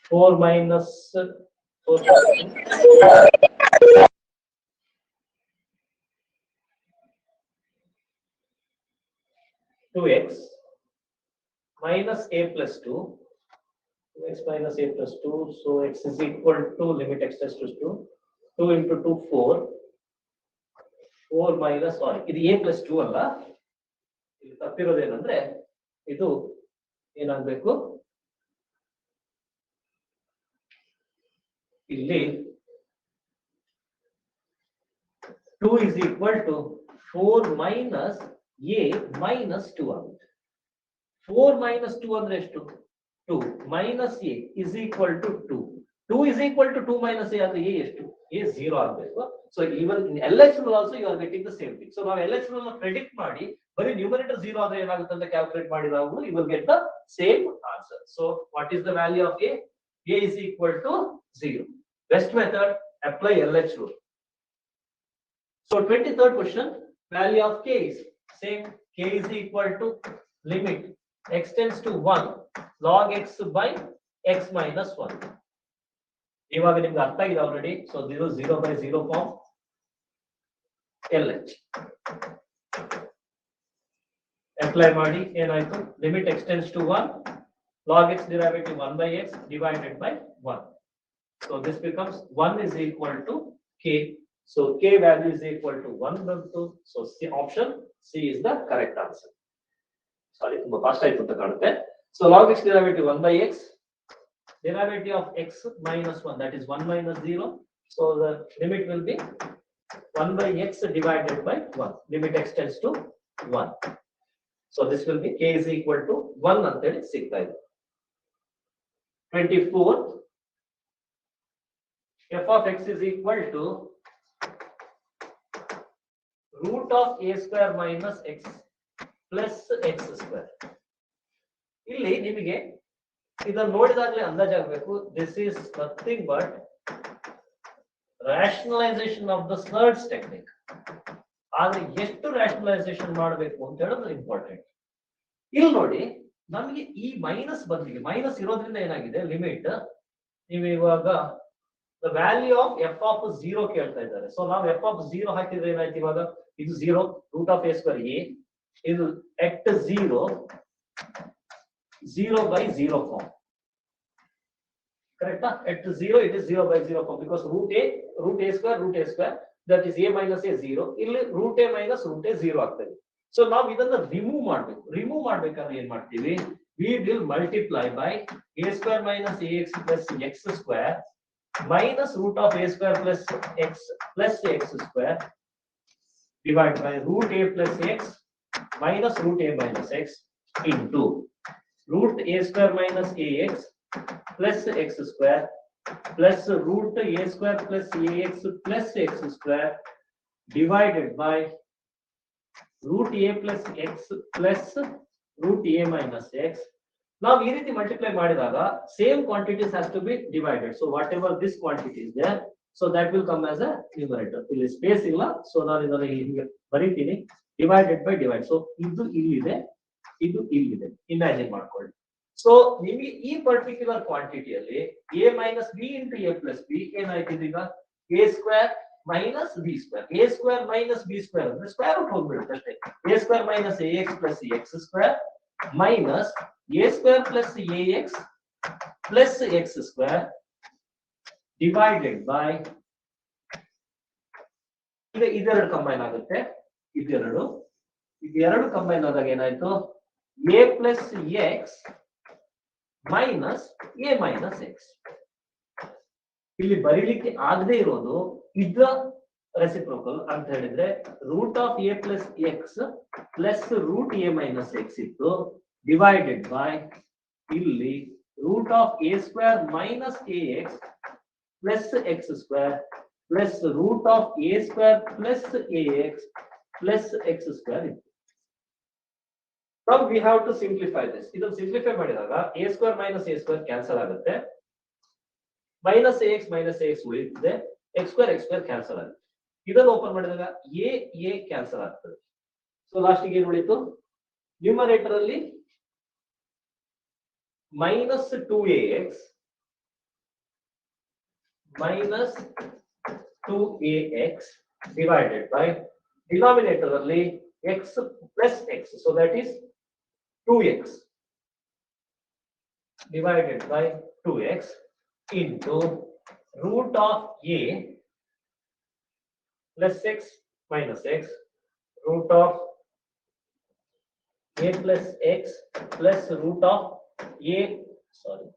4 minus 4 2x minus a plus 2, 2x minus a plus 2, so x is equal to limit extends to 2, 2 into 2 4, 4 minus, sorry ಇದು a plus 2 ಅಲ್ಲ, ಇಲ್ಲಿ ತಪ್ಪಿರೋದೇನಂದ್ರೆ ಇದು ಏನಾಗಬೇಕು, ಇಲ್ಲಿ 2 is equal to 4 minus a minus 2 ಆಗುತ್ತೆ. 4 minus 2 ಅಂದ್ರೆ ಎಷ್ಟು 2 minus a is equal to 2. 2 is equal to 2 minus a ಅಂದ್ರೆ a ಎಷ್ಟು a 0 ಆಗಬೇಕು. So even in LH rule also you are getting the same thing. So ನಾವು LH rule ನ predict ಮಾಡಿ ಬರೀ numerator 0 ಆದ್ರೆ ಏನಾಗುತ್ತೆ ಅಂತ ಕ್ಯಾಲ್ಕುಲೇಟ್ ಮಾಡಿದಾಗ you will get the same answer. So what is the value of a? A is equal to 0. Best method, apply LH rule. So 23rd question, value of k is same. K is equal to limit x tends to 1 log x by x minus 1. ಇವಾಗ ನಿಮಗೆ ಅರ್ಥ ಆಗಿದೆ already. So this is 0 by 0 form LH. Apply ಮಾಡಿ ಏನಾಯ್ತು, limit x tends to 1 log x derivative 1 by x divided by 1. So this becomes 1 is equal to k. So k value is equal to 1 so C, option C is the correct answer. Sorry, ತುಂಬಾ fast ಆಯ್ತು ಅಂತ ಕಾಣುತ್ತೆ. So log x derivative 1 by x, derivative of x minus 1, that is 1 minus 0. So the limit will be 1 by x divided by 1. Limit x tends to 1. So this will be k is equal to 1 ಅಂತ ಹೇಳಿ ಸಿಗ್ತಾ ಇದೆ. 24, f of x is equal to root of a square minus x plus x square. ಇಲ್ಲಿ ನಿಮಗೆ ಇದನ್ನು ನೋಡಿದಾಗಲೇ ಅಂದಾಜಾಗಬೇಕು, this is nothing but rationalization of the Sir's technique. ಆದ್ರೆ ಎಷ್ಟು rationalization ಮಾಡಬೇಕು ಅಂತ ಹೇಳೋದು ಇಂಪಾರ್ಟೆಂಟ್. ಇಲ್ಲಿ ನೋಡಿ ನಮಗೆ ಈ ಮೈನಸ್ ಬಂದಿದೆ, ಮೈನಸ್ ಇರೋದ್ರಿಂದ ಏನಾಗಿದೆ ಲಿಮಿಟ್, ನೀವು ಇವಾಗ the value of f of 0 ಕೇಳ್ತಾ ಇದ್ದಾರೆ. ಸೊ ನಾವು f of 0 ಹಾಕಿದ್ರೆ ಏನಾಯ್ತು, ಇವಾಗ ಇದು 0 root of a square a, ಇದು at 0 0 by 0 form, correct? At 0 it is 0 by 0 form because root a square that is a minus a 0, ಇಲ್ಲಿ root a minus root a 0 ಆಗ್ತದೆ. So ನಾವು ಇದನ್ನ remove ಮಾಡಬೇಕು. ರಿಮೂವ್ ಮಾಡಬೇಕಾದ್ರೆ ಏನ್ ಮಾಡ್ತೀವಿ, we will multiply by a square minus ax plus x square minus root of a square plus x square divided by root a plus x minus root a minus x into root a square minus ax plus x square plus root a square plus ax plus x square divided by root a plus x plus root a minus x. Now we need to multiply ಮಾಡಿದಾಗ same quantities has to be divided. So whatever this quantity is there, so that will come as a numerator. ಇಲ್ಲಿ space ಇಲ್ಲ, so ನಾನು ಇದನ್ನ ಹೀಗೆ ಬರೀತೀನಿ, divided by divide. So ಇದು ಇಲ್ಲಿದೆ, ಇದು ಇಲ್ಲಿದೆ, ಇಮ್ಯಾಜಿನ್ ಮಾಡ್ಕೊಳ್ಳಿ. ಸೊ ನಿಮಗೆ ಈ particular ಕ್ವಾಂಟಿಟಿಯಲ್ಲಿ a minus b into a plus b ಏನಾಯ್ತು, ಈಗ a square minus b square. A square minus b square ಅಂದ್ರೆ ಸ್ಕ್ವೇರ್ ರೂಟ್ ಹೋಗ್ಬಿಡುತ್ತೆ ಅಷ್ಟೇ. a square minus ax plus x square minus a square plus ax plus x square divided by ಈಗ ಇದೆರಡು combine ಆಗುತ್ತೆ. ಇದೆರಡು combine ಆದಾಗ ಏನಾಯ್ತು, a plus x minus a minus x. ಇಲ್ಲಿ ಬರೀಲಿಕ್ಕೆ ಆಗದೆ ಇರೋದು ಇದರ ರೆಸಿಪ್ರೋಕಲ್ ಅಂತ ಹೇಳಿದ್ರೆ root of a plus x plus root a minus x ಇತ್ತು, ಡಿವೈಡೆಡ್ ಬೈ ಇಲ್ಲಿ root of a square minus ax plus x square plus root of a square plus ax plus x square ಇತ್ತು. Now we have to simplify this. ಇದನ್ನು simplify ಮಾಡಿದಾಗ a square minus a square cancel ಆಗುತ್ತೆ, minus ax ಉಳಿಯುತ್ತದೆ, x square cancel ಆಗುತ್ತೆ. ಇದನ್ನು open ಮಾಡಿದಾಗ a cancel ಆಗ್ತದೆ. So ಲಾಸ್ಟಿಗೆ ಏನು ಉಳಿತು, ನ್ಯೂಮರೇಟರ್ ಅಲ್ಲಿ minus 2ax minus 2ax divided by denominator ಅಲ್ಲಿ x plus x, so that is 2x divided by 2x into root of a plus x minus x, root of a plus x plus root of a, sorry,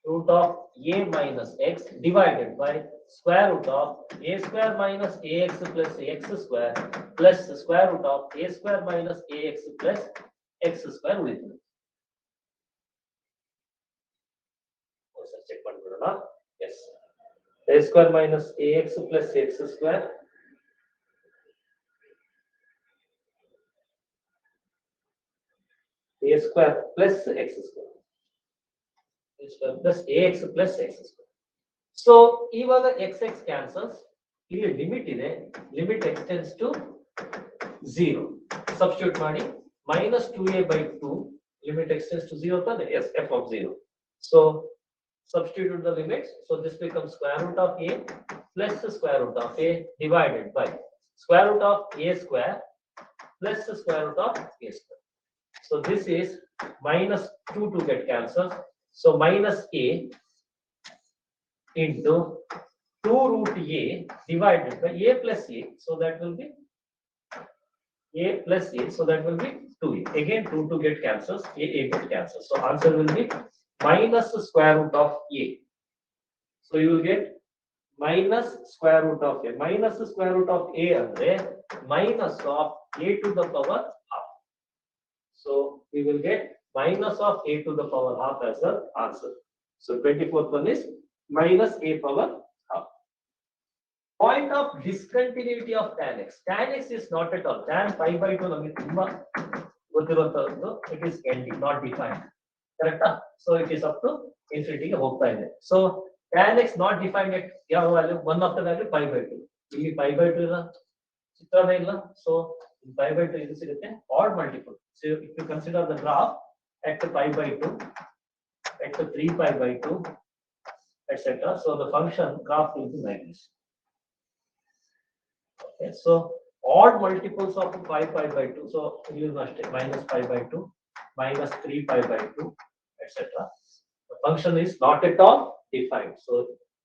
root of a minus x divided by square root of a square minus ax plus x square plus square root of a square minus ax plus x square ಉಳಿತದೆ. Check ಮಾಡ್ಬಿಡೋಣ. yes, a square minus ax plus x square a square plus x square plus ax plus x square. So ಇವಾಗ x cancels, ಇಲ್ಲಿ limit ಇದೆ, limit extends to 0. Substitute ಮಾಡಿ minus 2a by 2, limit extends to 0 ತಾನೆ, yes, f of 0. So substitute the limits, so this becomes square root of a plus the square root of a divided by square root of a square plus the square root of a square. So this is minus 2 to get cancelled, so minus a into 2 root a divided by a plus a, so that will be a plus a, so that will be 2a. Again 2 to get cancels, a get cancels, so answer will be minus square root of a. So you will get minus square root of a. Minus square root of a andre minus of a to the power half. So we will get minus of a to the power half as the answer. So 24th one is minus a power half. Point of discontinuity of tan x. Tan x is not at all. Tan pi by 2 ನಮಗೆ ತುಂಬಾ ಗೊತ್ತಿರುವಂತದ್ದು. It is ending, not defined. Correct? So it is up to infinity ಗೆ ಹೋಗ್ತಾ ಇದೆ. So tan x not defined at ಯಾವ value, one of the value pi by 2. ಇಲ್ಲಿ pi by 2 ಇಲ್ಲ, ಚಿತ್ರನೇ ಇಲ್ಲ. So pi by 2 ಇದು ಸಿಗುತ್ತೆ odd multiple. So if you consider the graph at pi by 2, at 3 pi by 2, etc. So the function graph will be like this. Okay, so odd multiples of 5 pi by 2. So you must minus pi by 2, minus 3 pi by 2, etc. The function is not at all defined. So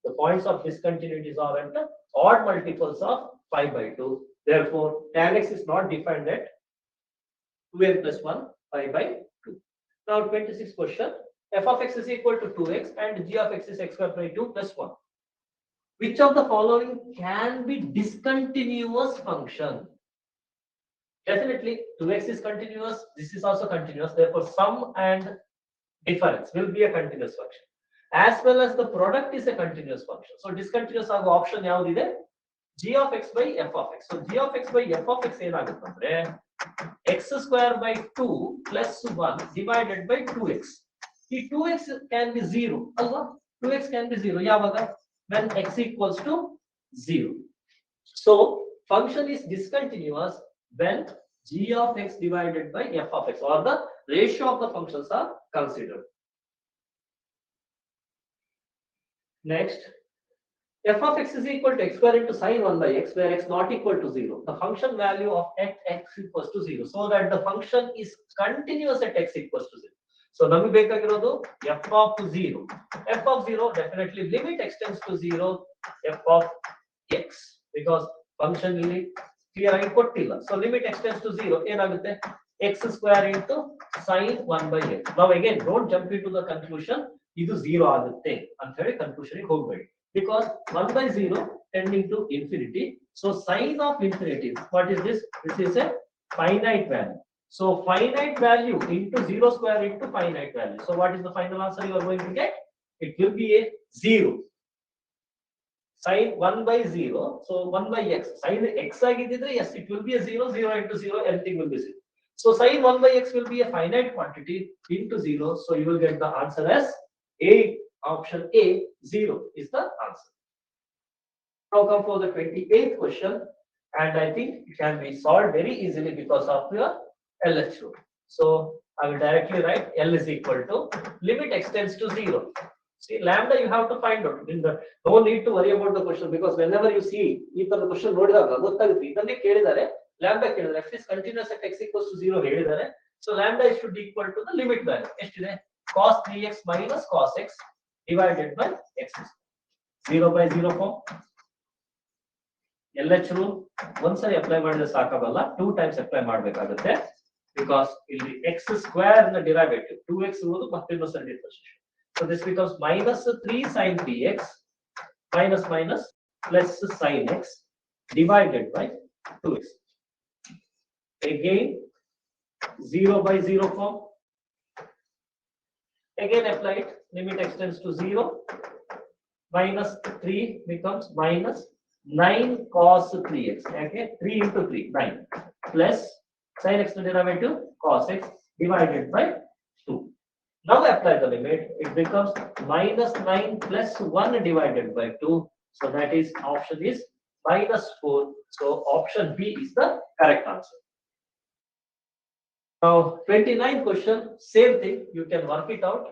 the points of discontinuities are at the odd multiples of 5 by 2. Therefore, tan x is not defined at 2n plus 1 pi by 2. Now 26th question. F of x is equal to 2x and g of x is x square by 2 plus 1. Which of the following can be discontinuous function? Definitely 2x is continuous, this is also continuous, therefore sum and difference will be a continuous function, as well as the product is a continuous function. So discontinuous ಆಗೋ option ಯಾವುದಿದೆ, g of x by f of x. So g of x by f of x ಏನಾಗುತ್ತೆ ಅಂದ್ರೆ x square by 2 plus 1 divided by 2x. ಈ 2x can be 0 ಅಲ್ವಾ, 2x can be 0 ಯಾವಾಗ, when x equals to 0. So function is discontinuous when g of x divided by f of x, or the ratio of the functions are considered. Next, f of x is equal to x square into sine 1 by x, where x not equal to 0. The function value of at x equals to 0, so that the function is continuous at x equals to 0. So ನಮಗೆ ಬೇಕಾಗಿರೋದು f of 0. f of 0 definitely limit extends to 0 f of x, because function ಇಲ್ಲಿ clear ಆಗಿ ಕೊಟ್ಟಿಲ್ಲ. So limit extends to 0 ಏನಾಗುತ್ತೆ x square into sine 1 by x. Now again don't jump into the conclusion ಇದು 0 ಆಗುತ್ತೆ ಅಂತ ಹೇಳಿ conclusion ಗೆ ಹೋಗಬೇಡಿ, because 1 by 0 tending to infinity. So sine of infinity, what is this? This is a finite value. So finite value into 0 square into finite value. So what is the final answer you are going to get? It will be a 0. Sine 1 by 0. So 1 by x. Sine x agididre, yes, it will be a 0. 0 into 0, everything will be 0. So sine 1 by x will be a finite quantity into 0. So you will get the answer as A. Option A, 0 is the answer. Now come for the 28th question, and I think it can be solved very easily because of your LH rule. So I will directly write L is equal to limit extends to 0. See, lambda you have to find out. No need to worry about the question, because whenever you see either the question ನೋಡಿದಾಗ ಗೊತ್ತಾಗುತ್ತೆ ಇದನ್ನೇ ಕೇಳಿದ್ದಾರೆ, lambda ಕೇಳಿದ್ದಾರೆ, f is continuous at x equals to 0 ಹೇಳಿದ್ದಾರೆ. So lambda should be equal to the limit value. ಎಷ್ಟಿದೆ cos 3x minus cos x divided by x. 0 by 0 form. LH rule ಒಂದ್ಸರಿ apply ಮಾಡಿದ್ರೆ ಸಾಕಾಗಲ್ಲ, 2 times ಅಪ್ಲೈ ಮಾಡಬೇಕಾಗುತ್ತೆ, because ಇಲ್ಲಿ x square ನ derivative 2x ಇರುವುದು ಮತ್ತೆ ಇನ್ನೊಂದ್ಸರಿ differentiation. So this becomes minus 3 sin 3x minus minus plus sin x divided by 2x. Again 0 by 0 form. Again apply it. Limit extends to 0. Minus 3 becomes minus 9 cos 3x. Okay, 3 into 3, 9. Plus sin x derivative cos x divided by 2. Now apply the limit. It becomes minus 9 plus 1 divided by 2. So that is option is minus 4. So option B is the correct answer. Now 29th question, same thing. You can work it out.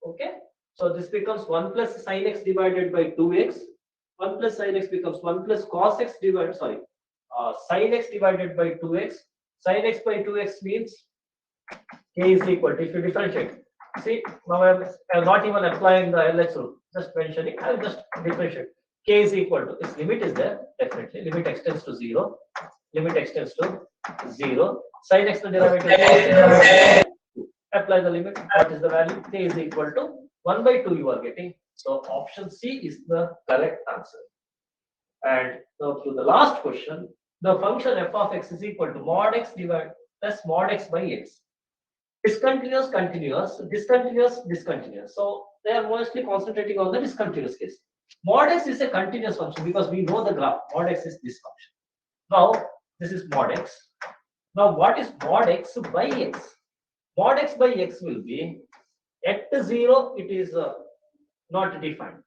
Okay. So this becomes 1 plus sin x divided by 2x. 1 plus sin x becomes 1 plus cos x divided, sin x divided by 2x. Sin x by 2x means k is equal to, if you differentiate. See, now I am not even applying the LH rule, just mentioning, I will just differentiate. K is equal to, its limit is there, definitely. Limit extends to 0. Limit extends to 0. Sin x the derivative. Apply the limit. What is the value? K is equal to 1 by 2 you are getting. So option C is the correct answer. And now to the last question, the function f of x is equal to mod x divided plus mod x by x. Discontinuous, continuous, discontinuous, discontinuous. So they are mostly concentrating on the discontinuous case. Mod x is a continuous function because we know the graph. Mod x is this function. Now this is mod x. Now what is mod x by x? Mod x by x will be at 0, it is not defined.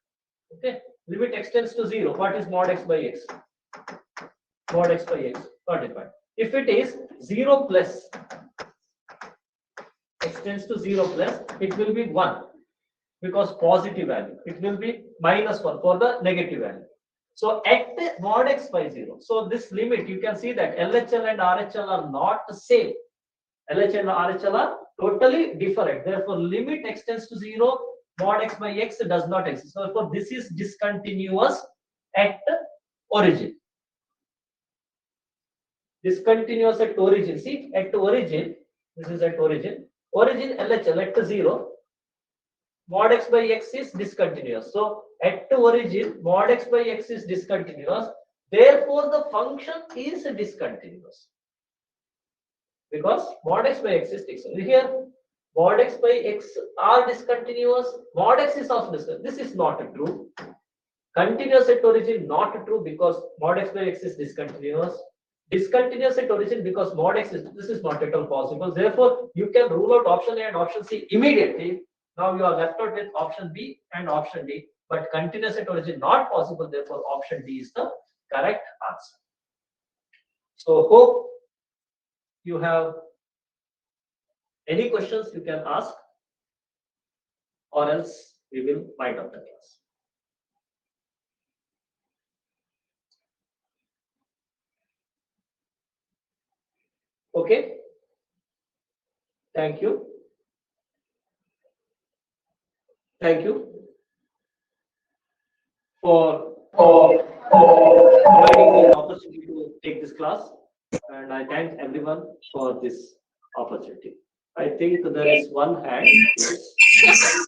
Okay, limit extends to 0. What is mod x by x? Mod x by x not defined. If it is 0 plus extends to 0 plus, it will be 1 because positive value. It will be minus 1 for the negative value. So at mod x by 0. So this limit, you can see that LHL and RHL are not the same. LHL and RHL are totally different. Therefore, limit extends to 0. Mod x by x does not exist. So therefore, this is discontinuous at origin. Discontinuous at origin. See, at origin, this is at origin. Origin LHL at 0. Mod x by x is discontinuous. So at origin, mod x by x is discontinuous. Therefore, the function is discontinuous. Because mod x by x is discontinuous. Here, mod x by x are discontinuous. Mod x is also discontinuous. This is not true. Continuous at origin not true because mod x by x is discontinuous. Discontinuous at origin because mod x is, this is not at all possible. Therefore, you can rule out option A and option C immediately. Now you are left out with option B and option D. But continuous at origin not possible. Therefore, option D is the correct answer. So hope you have any questions, you can ask, or else we will wind up the class. Okay. Thank you. Thank you for providing me an opportunity to take this class, and I thank everyone for this opportunity. I think there is one hand. Yes.